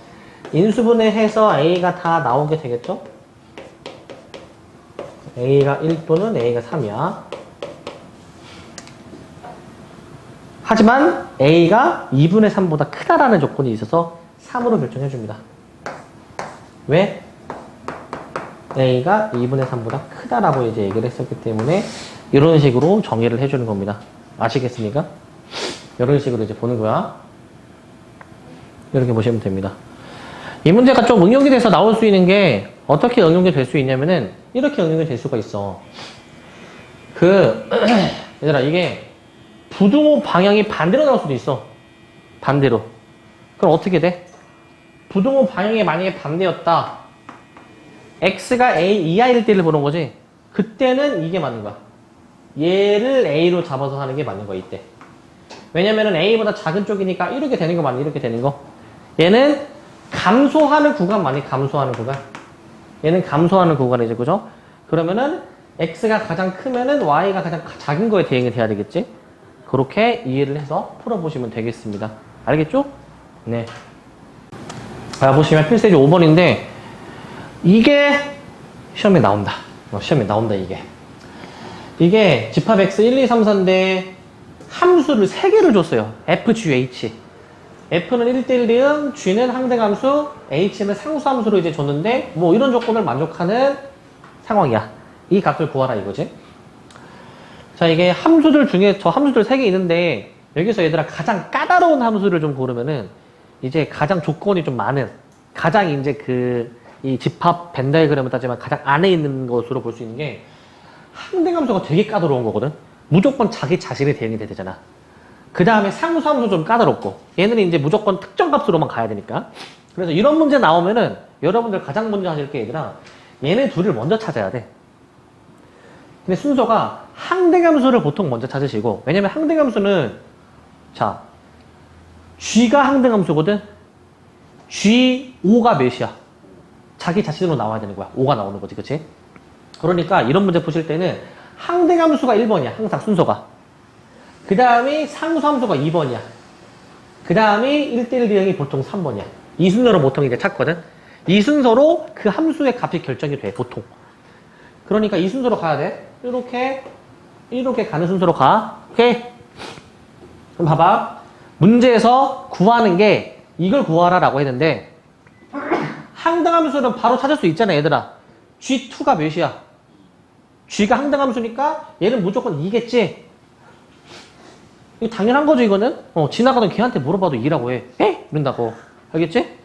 인수분해해서 A가 다 나오게 되겠죠? A가 1 또는 A가 3이야. 하지만 A가 2분의 3보다 크다라는 조건이 있어서 3으로 결정해줍니다. 왜? A가 2분의 3보다 크다라고 이제 얘기를 했었기 때문에 이런 식으로 정의를 해주는 겁니다. 아시겠습니까? 이런 식으로 이제 보는 거야. 이렇게 보시면 됩니다. 이 문제가 좀 응용이 돼서 나올 수 있는 게 어떻게 응용이 될 수 있냐면은 이렇게 응용이 될 수가 있어. 얘들아 이게 부등호 방향이 반대로 나올 수도 있어. 반대로. 그럼 어떻게 돼? 부등호 방향이 만약에 반대였다. X가 A 이하일 때를 보는 거지. 그때는 이게 맞는 거야. 얘를 A로 잡아서 하는 게 맞는 거야, 이때. 왜냐면은 A보다 작은 쪽이니까 이렇게 되는 거 맞니? 이렇게 되는 거. 얘는 감소하는 구간 많이 감소하는 구간. 얘는 감소하는 구간이지, 그죠? 그러면은 X가 가장 크면은 Y가 가장 작은 거에 대응이 돼야 되겠지? 그렇게 이해를 해서 풀어보시면 되겠습니다. 알겠죠? 네. 자, 보시면 필세지 5번인데, 이게 시험에 나온다. 시험에 나온다, 이게. 이게 집합 X 1, 2, 3, 4인데, 함수를 3개를 줬어요. F, G, H. F는 1대1 대응, G는 항등함수, H는 상수함수로 이제 줬는데, 뭐 이런 조건을 만족하는 상황이야. 이 값을 구하라 이거지. 자, 이게 함수들 중에 저 함수들 3개 있는데, 여기서 얘들아 가장 까다로운 함수를 좀 고르면은, 이제 가장 조건이 좀 많은, 가장 이제 이 집합 벤 다이그램을 따지면 가장 안에 있는 것으로 볼 수 있는 게, 항등함수가 되게 까다로운 거거든. 무조건 자기 자신이 대응이 돼야 되잖아. 그 다음에 상수함수 좀 까다롭고, 얘는 이제 무조건 특정 값으로만 가야 되니까. 그래서 이런 문제 나오면은 여러분들 가장 먼저 하실 게 얘들아, 얘네 둘을 먼저 찾아야 돼. 근데 순서가 항등함수를 보통 먼저 찾으시고, 왜냐면 항등함수는 자, G가 항등함수거든. G, 5가 몇이야? 자기 자신으로 나와야 되는 거야. 5가 나오는 거지, 그치? 그러니까 이런 문제 푸실 때는 항등함수가 1번이야. 항상 순서가. 그 다음에 상수함수가 2번이야. 그 다음에 1대1 대응이 보통 3번이야. 이 순서로 보통 이제 찾거든. 이 순서로 그 함수의 값이 결정이 돼, 보통. 그러니까 이 순서로 가야 돼. 이렇게 가는 순서로 가. 오케이? 그럼 봐봐. 문제에서 구하는 게 이걸 구하라라고 했는데 항등함수는 바로 찾을 수 있잖아, 얘들아. G2가 몇이야? G가 항등함수니까 얘는 무조건 2겠지? 이거 당연한 거죠, 이거는? 지나가던 걔한테 물어봐도 2라고 해. 에? 이런다고. 알겠지?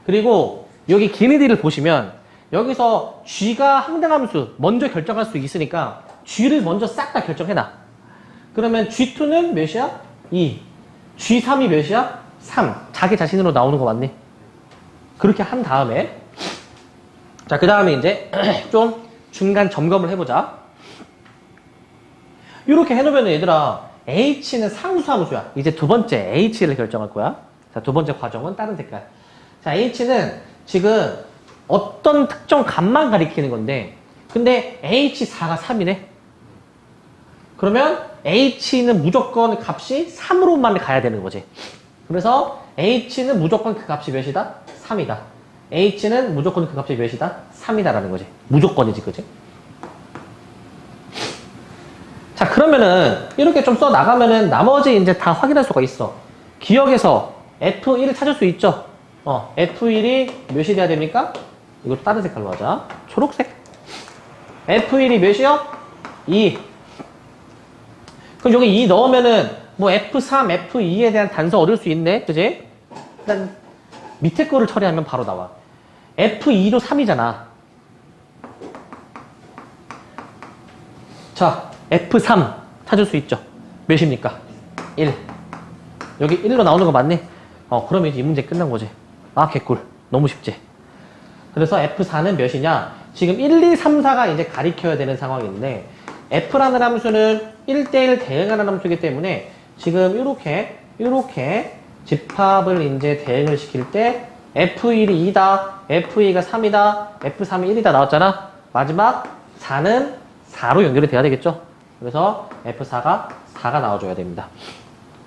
그리고 여기 기니디를 보시면 여기서 G가 항등함수 먼저 결정할 수 있으니까 G를 먼저 싹 다 결정해놔. 그러면 G2는 몇이야? 2. G3이 몇이야? 3. 자기 자신으로 나오는 거 맞니? 그렇게 한 다음에 자, 그 다음에 이제 좀 중간 점검을 해보자. 이렇게 해놓으면 얘들아 H는 상수함수야. 이제 두 번째 H를 결정할 거야. 자, 두 번째 과정은 다른 색깔. 자, H는 지금 어떤 특정 값만 가리키는 건데 근데 H4가 3이네. 그러면 H는 무조건 값이 3으로만 가야 되는 거지. 그래서 H는 무조건 그 값이 몇이다? 3이다. H는 무조건 그 값이 몇이다? 3이다라는 거지. 무조건이지, 그지? 자, 그러면은 이렇게 좀 써 나가면은 나머지 이제 다 확인할 수가 있어. 기억에서 F1을 찾을 수 있죠. F1이 몇이 돼야 됩니까? 이것도 다른 색깔로 하자. 초록색. F1이 몇이요? 2. 그럼 여기 2 넣으면은 뭐 F3, F2에 대한 단서 얻을 수 있네. 그지? 일단 밑에 거를 처리하면 바로 나와. F2도 3이잖아. 자, F3 찾을 수 있죠. 몇입니까? 1. 여기 1로 나오는 거 맞네? 그러면 이제 이 문제 끝난 거지. 아, 개꿀. 너무 쉽지? 그래서 F4는 몇이냐? 지금 1, 2, 3, 4가 이제 가리켜야 되는 상황인데 F라는 함수는 1대1 대응하는 함수이기 때문에 지금 이렇게 집합을 이제 대응을 시킬 때 F1이 2다, F2가 3이다, F3이 1이다 나왔잖아. 마지막 4는 4로 연결이 돼야 되겠죠. 그래서 F4가 4가 나와줘야 됩니다.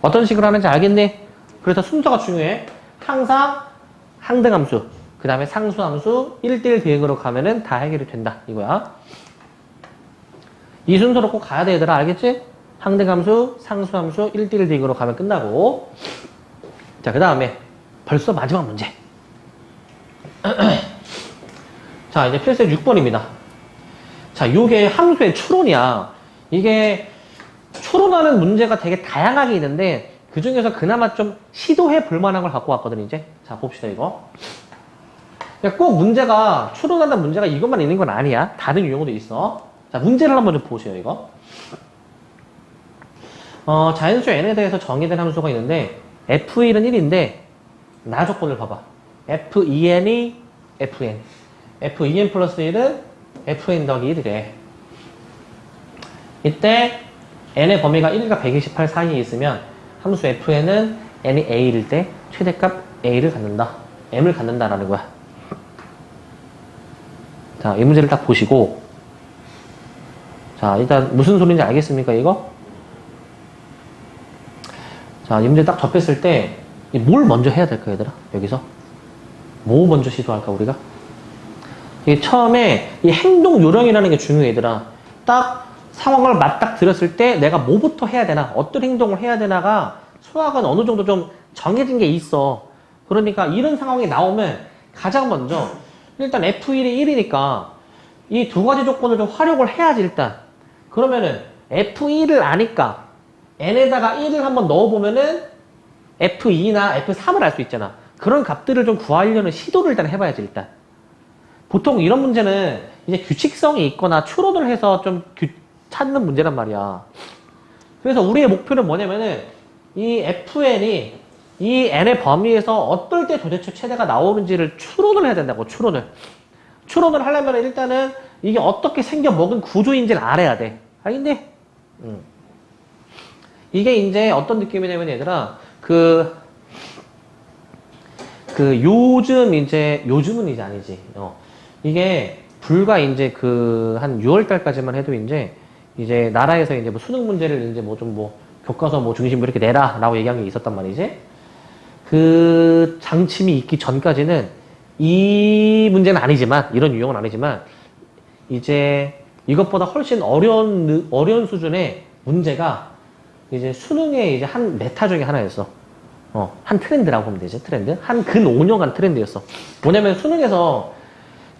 어떤 식으로 하는지 알겠니? 그래서 순서가 중요해. 항상 항등함수, 그 다음에 상수함수 1대1 대응으로 가면은 다 해결이 된다 이거야. 이 순서로 꼭 가야 돼 얘들아. 알겠지? 항등함수, 상수함수 1대1 대응으로 가면 끝나고. 자, 그 다음에 벌써 마지막 문제. 자, 이제 필수 6번입니다. 자, 요게 함수의 추론이야. 이게 추론하는 문제가 되게 다양하게 있는데 그 중에서 그나마 좀 시도해 볼 만한 걸 갖고 왔거든 이제. 자, 봅시다 이거. 꼭 문제가 추론하는 문제가 이것만 있는 건 아니야. 다른 유형도 있어. 자, 문제를 한번 좀 보세요 이거. 자연수 n에 대해서 정의된 함수가 있는데 f1은 1인데 나 조건을 봐봐. f2n이 fn, f2n 플러스 1은 fn 더하기 1이래. 이때 n의 범위가 1과 128 사이에 있으면 함수 fn은 n이 a일 때 최대값 a를 갖는다, m을 갖는다라는 거야. 자, 이 문제를 딱 보시고, 자, 일단 무슨 소리인지 알겠습니까 이거? 자, 이 문제 딱 접했을 때 뭘 먼저 해야 될까 얘들아? 여기서 뭐 먼저 시도할까 우리가? 이게 처음에 이 행동 요령이라는 게 중요해 얘들아. 딱 상황을 맞딱 들었을 때 내가 뭐부터 해야 되나, 어떤 행동을 해야 되나가 수학은 어느 정도 좀 정해진 게 있어. 그러니까 이런 상황이 나오면 가장 먼저 일단 F1이 1이니까 이 두 가지 조건을 좀 활용을 해야지 일단. 그러면은 F1을 아니까 n에다가 1을 한번 넣어보면은 F2나 F3을 알 수 있잖아. 그런 값들을 좀 구하려는 시도를 일단 해봐야지 일단. 보통 이런 문제는 이제 규칙성이 있거나 추론을 해서 좀 찾는 문제란 말이야. 그래서 우리의 목표는 뭐냐면은 이 FN이 이 n의 범위에서 어떨 때 도대체 최대가 나오는지를 추론을 해야 된다고. 추론을 하려면 일단은 이게 어떻게 생겨 먹은 구조인지를 알아야 돼. 알겠니? 이게 이제 어떤 느낌이냐면 얘들아, 요즘은 이제 아니지. 이게 불과 이제 한 6월달까지만 해도 이제 나라에서 이제 뭐 수능 문제를 이제 교과서 중심으로 이렇게 내라라고 얘기한 게 있었단 말이지. 그 장침이 있기 전까지는 이 문제는 아니지만, 이런 유형은 아니지만, 이제 이것보다 훨씬 어려운 수준의 문제가 이제 수능의 이제 한 메타 중에 하나였어. 한 트렌드라고 보면 되지, 트렌드. 한 근 5년간 트렌드였어. 뭐냐면 수능에서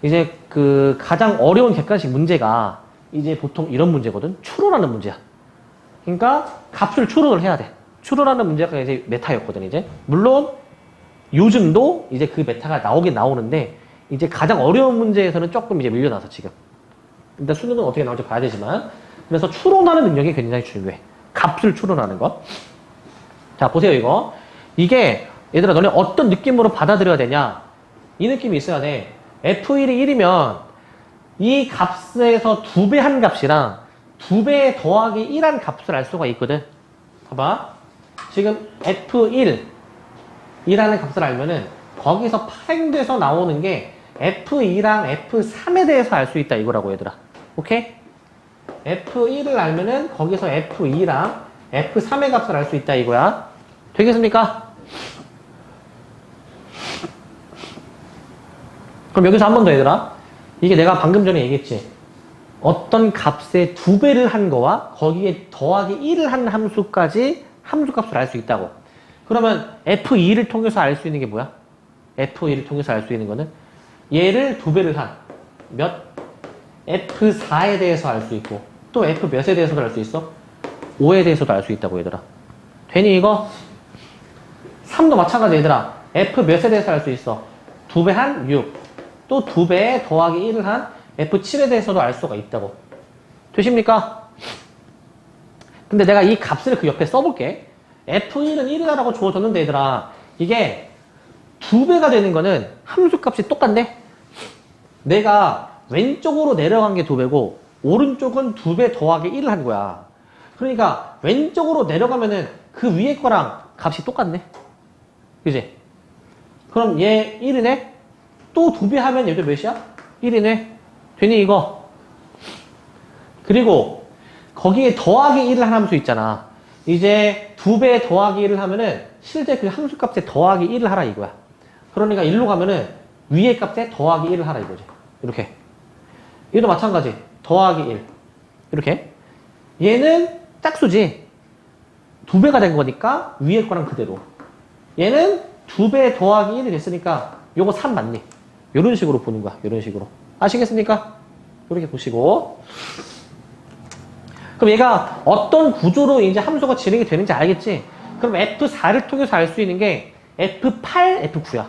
이제 그 가장 어려운 객관식 문제가 이제 보통 이런 문제거든. 추론하는 문제야. 그러니까 값을 추론을 해야 돼. 추론하는 문제가 이제 메타였거든, 이제. 물론 요즘도 이제 그 메타가 나오긴 나오는데 이제 가장 어려운 문제에서는 조금 이제 밀려나서 지금. 일단 수능은 어떻게 나올지 봐야 되지만 그래서 추론하는 능력이 굉장히 중요해. 값을 추론하는 것. 자, 보세요, 이거. 이게 얘들아 너네 어떤 느낌으로 받아들여야 되냐? 이 느낌이 있어야 돼. F1이 1이면 이 값에서 2배 한 값이랑 2배 더하기 1한 값을 알 수가 있거든. 봐봐. 지금 F1 이라는 값을 알면은 거기서 파생돼서 나오는 게 F2랑 F3에 대해서 알 수 있다 이거라고 얘들아. 오케이? F1을 알면은 거기서 F2랑 F3의 값을 알 수 있다 이거야. 되겠습니까? 그럼 여기서 한 번 더 얘들아. 이게 내가 방금 전에 얘기했지. 어떤 값의 2배를 한 거와 거기에 더하기 1을 한 함수까지 함수값을 알 수 있다고. 그러면 F2를 통해서 알 수 있는 게 뭐야? F2를 통해서 알 수 있는 거는 얘를 2배를 한 몇? F4에 대해서 알 수 있고 또 F 몇에 대해서도 알 수 있어? 5에 대해서도 알 수 있다고 얘들아. 되니 이거? 3도 마찬가지 얘들아. F 몇에 대해서 알 수 있어? 2배 한 6. 또 2배에 더하기 1을 한 F7에 대해서도 알 수가 있다고. 되십니까? 근데 내가 이 값을 그 옆에 써볼게. F1은 1이라고 주어졌는데 얘들아. 이게 2배가 되는 거는 함수값이 똑같네? 내가 왼쪽으로 내려간 게 2배고 오른쪽은 2배 더하기 1을 한 거야. 그러니까 왼쪽으로 내려가면은 그 위에 거랑 값이 똑같네. 그지? 그럼 얘 1이네? 또 2배 하면 얘도 몇이야? 1이네? 되니 이거? 그리고 거기에 더하기 1을 한 함수 있잖아. 이제 2배 더하기 1을 하면은 실제 그 함수값에 더하기 1을 하라 이거야. 그러니까 1로 가면은 위에 값에 더하기 1을 하라 이거지. 이렇게. 얘도 마찬가지. 더하기 1. 이렇게. 얘는 짝수지. 2배가 된 거니까 위에 거랑 그대로. 얘는 2배 더하기 1이 됐으니까 요거 3 맞니? 요런 식으로 보는 거야. 요런 식으로. 아시겠습니까? 이렇게 보시고. 그럼 얘가 어떤 구조로 이제 함수가 진행이 되는지 알겠지? 그럼 F4를 통해서 알 수 있는 게 F8, F9야.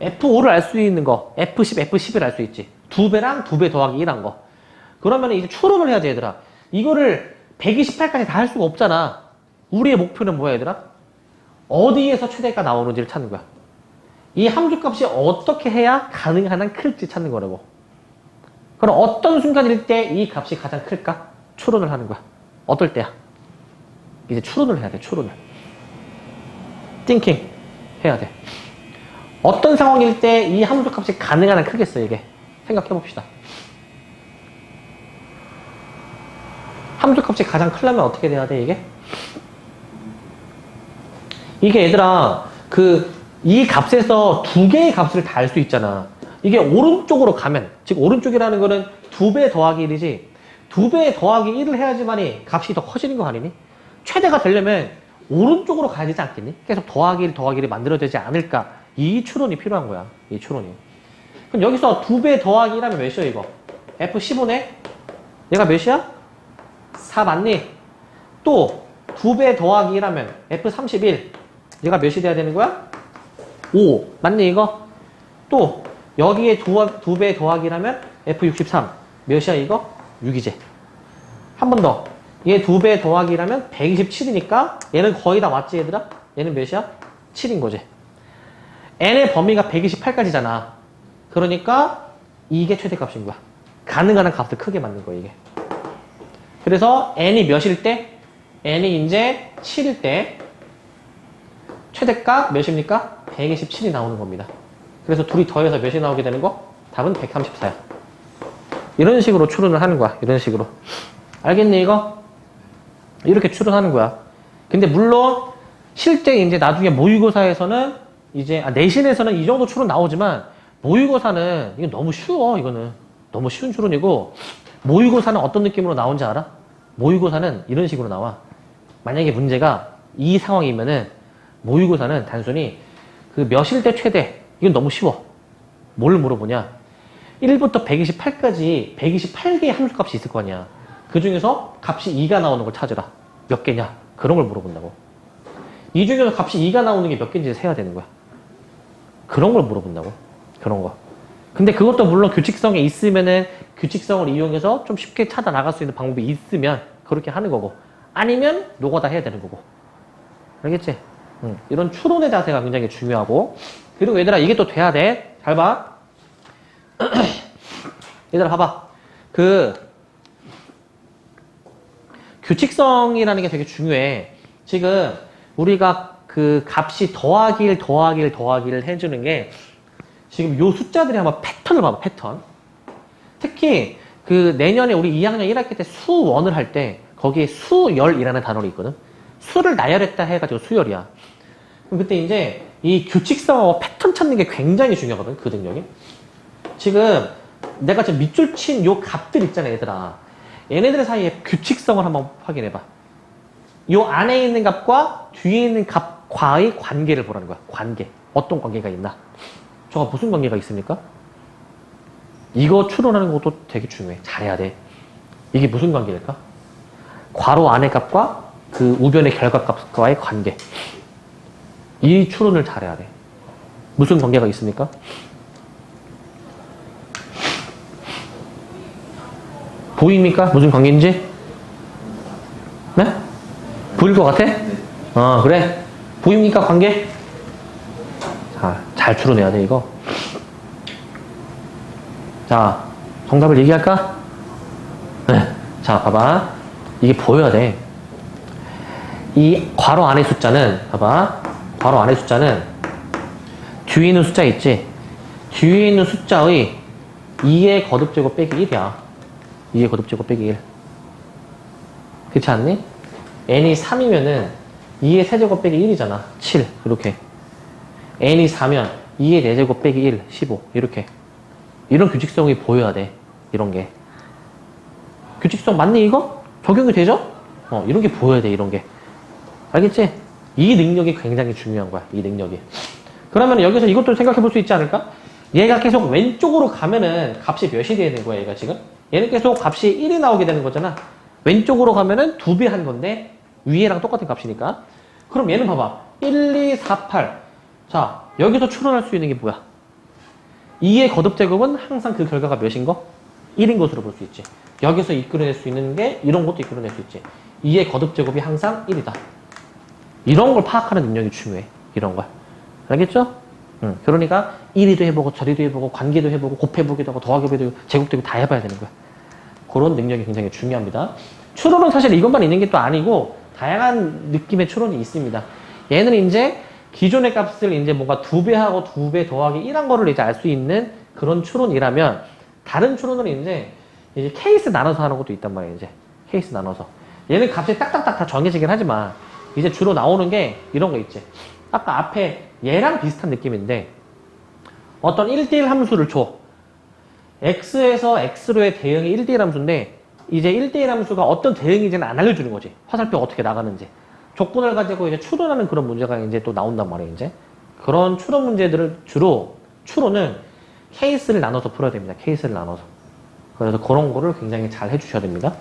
F5를 알 수 있는 거, F10, F11을 알 수 있지. 2배랑 2배 더하기 1한 거. 그러면 이제 추론을 해야지, 얘들아. 이거를 128까지 다 할 수가 없잖아. 우리의 목표는 뭐야, 얘들아? 어디에서 최대가 나오는지를 찾는 거야. 이 함수값이 어떻게 해야 가능한 한 클지 찾는 거라고. 그럼 어떤 순간일 때 이 값이 가장 클까? 추론을 하는 거야. 어떨 때야? 이제 추론을 해야 돼, 추론을. 띵킹 해야 돼. 어떤 상황일 때 이 함수값이 가능한 한 크겠어, 이게. 생각해 봅시다. 함수값이 가장 크려면 어떻게 돼야 돼, 이게? 이게 얘들아, 이 값에서 2개의 값을 다 알 수 있잖아. 이게 오른쪽으로 가면, 즉 오른쪽이라는 거는 2배 더하기 1이지 2배 더하기 1을 해야지만이 값이 더 커지는 거 아니니? 최대가 되려면 오른쪽으로 가야 되지 않겠니? 계속 더하기 1, 더하기 1이 만들어야 되지 않을까? 이 추론이 필요한 거야. 이 추론이. 그럼 여기서 2배 더하기 1하면 몇이야 이거? F15네? 얘가 몇이야? 4 맞니? 또 2배 더하기 1하면 F31 얘가 몇이 돼야 되는 거야? 5 맞니 이거? 또 여기에 2배 더하기 1하면 F63 몇이야 이거? 6이지. 한 번 더. 얘 2배 더하기 1하면 127이니까 얘는 거의 다 맞지 얘들아? 얘는 몇이야? 7인 거지. n의 범위가 128까지잖아. 그러니까 이게 최대값인 거야. 가능한 값을 크게 맞는 거야 이게. 그래서 n이 몇일 때? n이 이제 7일 때 최대값 몇입니까? 127이 나오는 겁니다. 그래서 둘이 더해서 몇이 나오게 되는 거? 답은 134야. 이런 식으로 추론을 하는 거야. 이런 식으로. 알겠니 이거? 이렇게 추론하는 거야. 근데 물론 실제 이제 나중에 모의고사에서는 이제 내신에서는 이 정도 추론 나오지만 모의고사는 이거 너무 쉬워. 이거는 너무 쉬운 추론이고 모의고사는 어떤 느낌으로 나온지 알아? 모의고사는 이런 식으로 나와. 만약에 문제가 이 상황이면은 모의고사는 단순히 그 몇일 때 최대, 이건 너무 쉬워. 뭘 물어보냐? 1부터 128까지 128개의 함수값이 있을 거 아니야. 그 중에서 값이 2가 나오는 걸 찾으라. 몇 개냐? 그런 걸 물어본다고. 이 중에서 값이 2가 나오는 게 몇 개인지 세야 되는 거야. 그런 걸 물어본다고. 그런 거. 근데 그것도 물론 규칙성이 있으면은 규칙성을 이용해서 좀 쉽게 찾아 나갈 수 있는 방법이 있으면 그렇게 하는 거고. 아니면 노가다 해야 되는 거고. 알겠지? 이런 추론의 자세가 굉장히 중요하고. 그리고 얘들아, 이게 또 돼야 돼. 잘 봐. 얘들아, 봐봐. 규칙성이라는 게 되게 중요해. 지금 우리가 그 값이 더하기를 해주는 게 지금 요 숫자들이 한번 패턴을 봐봐, 패턴. 특히 그 내년에 우리 2학년 1학기 때 수원을 할 때 거기에 수열이라는 단어가 있거든. 수를 나열했다 해가지고 수열이야. 그럼 그때 이제 이 규칙성하고 패턴 찾는 게 굉장히 중요하거든, 그 능력이. 지금 내가 지금 밑줄 친 요 값들 있잖아, 얘들아. 얘네들 사이에 규칙성을 한번 확인해봐. 요 안에 있는 값과 뒤에 있는 값과의 관계를 보라는 거야. 관계. 어떤 관계가 있나? 저거 무슨 관계가 있습니까? 이거 추론하는 것도 되게 중요해. 잘해야 돼. 이게 무슨 관계일까? 괄호 안의 값과 그 우변의 결과값과의 관계. 이 추론을 잘해야 돼. 무슨 관계가 있습니까? 보입니까? 무슨 관계인지? 네? 보일 것 같아? 네. 그래. 보입니까? 관계? 자, 잘 추론해야 돼, 이거. 자, 정답을 얘기할까? 네. 자, 봐봐. 이게 보여야 돼. 이 괄호 안의 숫자는, 봐봐. 괄호 안의 숫자는 뒤에 있는 숫자 있지? 뒤에 있는 숫자의 2의 거듭제곱 빼기 1이야. 2의 거듭제곱 빼기 1. 그렇지 않니? n이 3이면은 2의 세제곱 빼기 1이잖아. 7. 이렇게. n이 4면 2의 4제곱 빼기 1. 15. 이렇게. 이런 규칙성이 보여야 돼. 이런 게. 규칙성 맞니, 이거? 적용이 되죠? 이런 게 보여야 돼, 이런 게. 알겠지? 이 능력이 굉장히 중요한 거야, 이 능력이. 그러면 여기서 이것도 생각해 볼 수 있지 않을까? 얘가 계속 왼쪽으로 가면은 값이 몇이 되는 거야, 얘가 지금? 얘는 계속 값이 1이 나오게 되는 거잖아. 왼쪽으로 가면은 2배 한 건데, 위에랑 똑같은 값이니까. 그럼 얘는 봐봐. 1, 2, 4, 8. 자, 여기서 추론할 수 있는 게 뭐야? 2의 거듭제곱은 항상 그 결과가 몇인 거? 1인 것으로 볼 수 있지. 여기서 이끌어낼 수 있는 게 이런 것도 이끌어낼 수 있지. 2의 거듭제곱이 항상 1이다. 이런 걸 파악하는 능력이 중요해. 이런 걸. 알겠죠? 그러니까 1위도 해보고 저리도 해보고 관계도 해보고 곱해보기도 하고 더하기도 하고 제곱도 다 해봐야 되는 거야. 그런 능력이 굉장히 중요합니다. 추론은 사실 이것만 있는 게 또 아니고 다양한 느낌의 추론이 있습니다. 얘는 이제 기존의 값을 이제 뭔가 2배하고 2배 더하기 1한 거를 이제 알 수 있는 그런 추론이라면 다른 추론은 이제 케이스 나눠서 하는 것도 있단 말이에요. 이제 케이스 나눠서. 얘는 값이 딱딱딱 다 정해지긴 하지만 이제 주로 나오는 게 이런 거 있지. 아까 앞에 얘랑 비슷한 느낌인데 어떤 1대1 함수를 줘. x에서 x로의 대응이 1대1 함수인데 이제 1대1 함수가 어떤 대응인지는 안 알려주는 거지. 화살표 어떻게 나가는지. 조건을 가지고 이제 추론하는 그런 문제가 이제 또 나온단 말이에요. 이제 그런 추론 문제들을 주로 추론은 케이스를 나눠서 풀어야 됩니다. 케이스를 나눠서. 그래서 그런 거를 굉장히 잘 해주셔야 됩니다.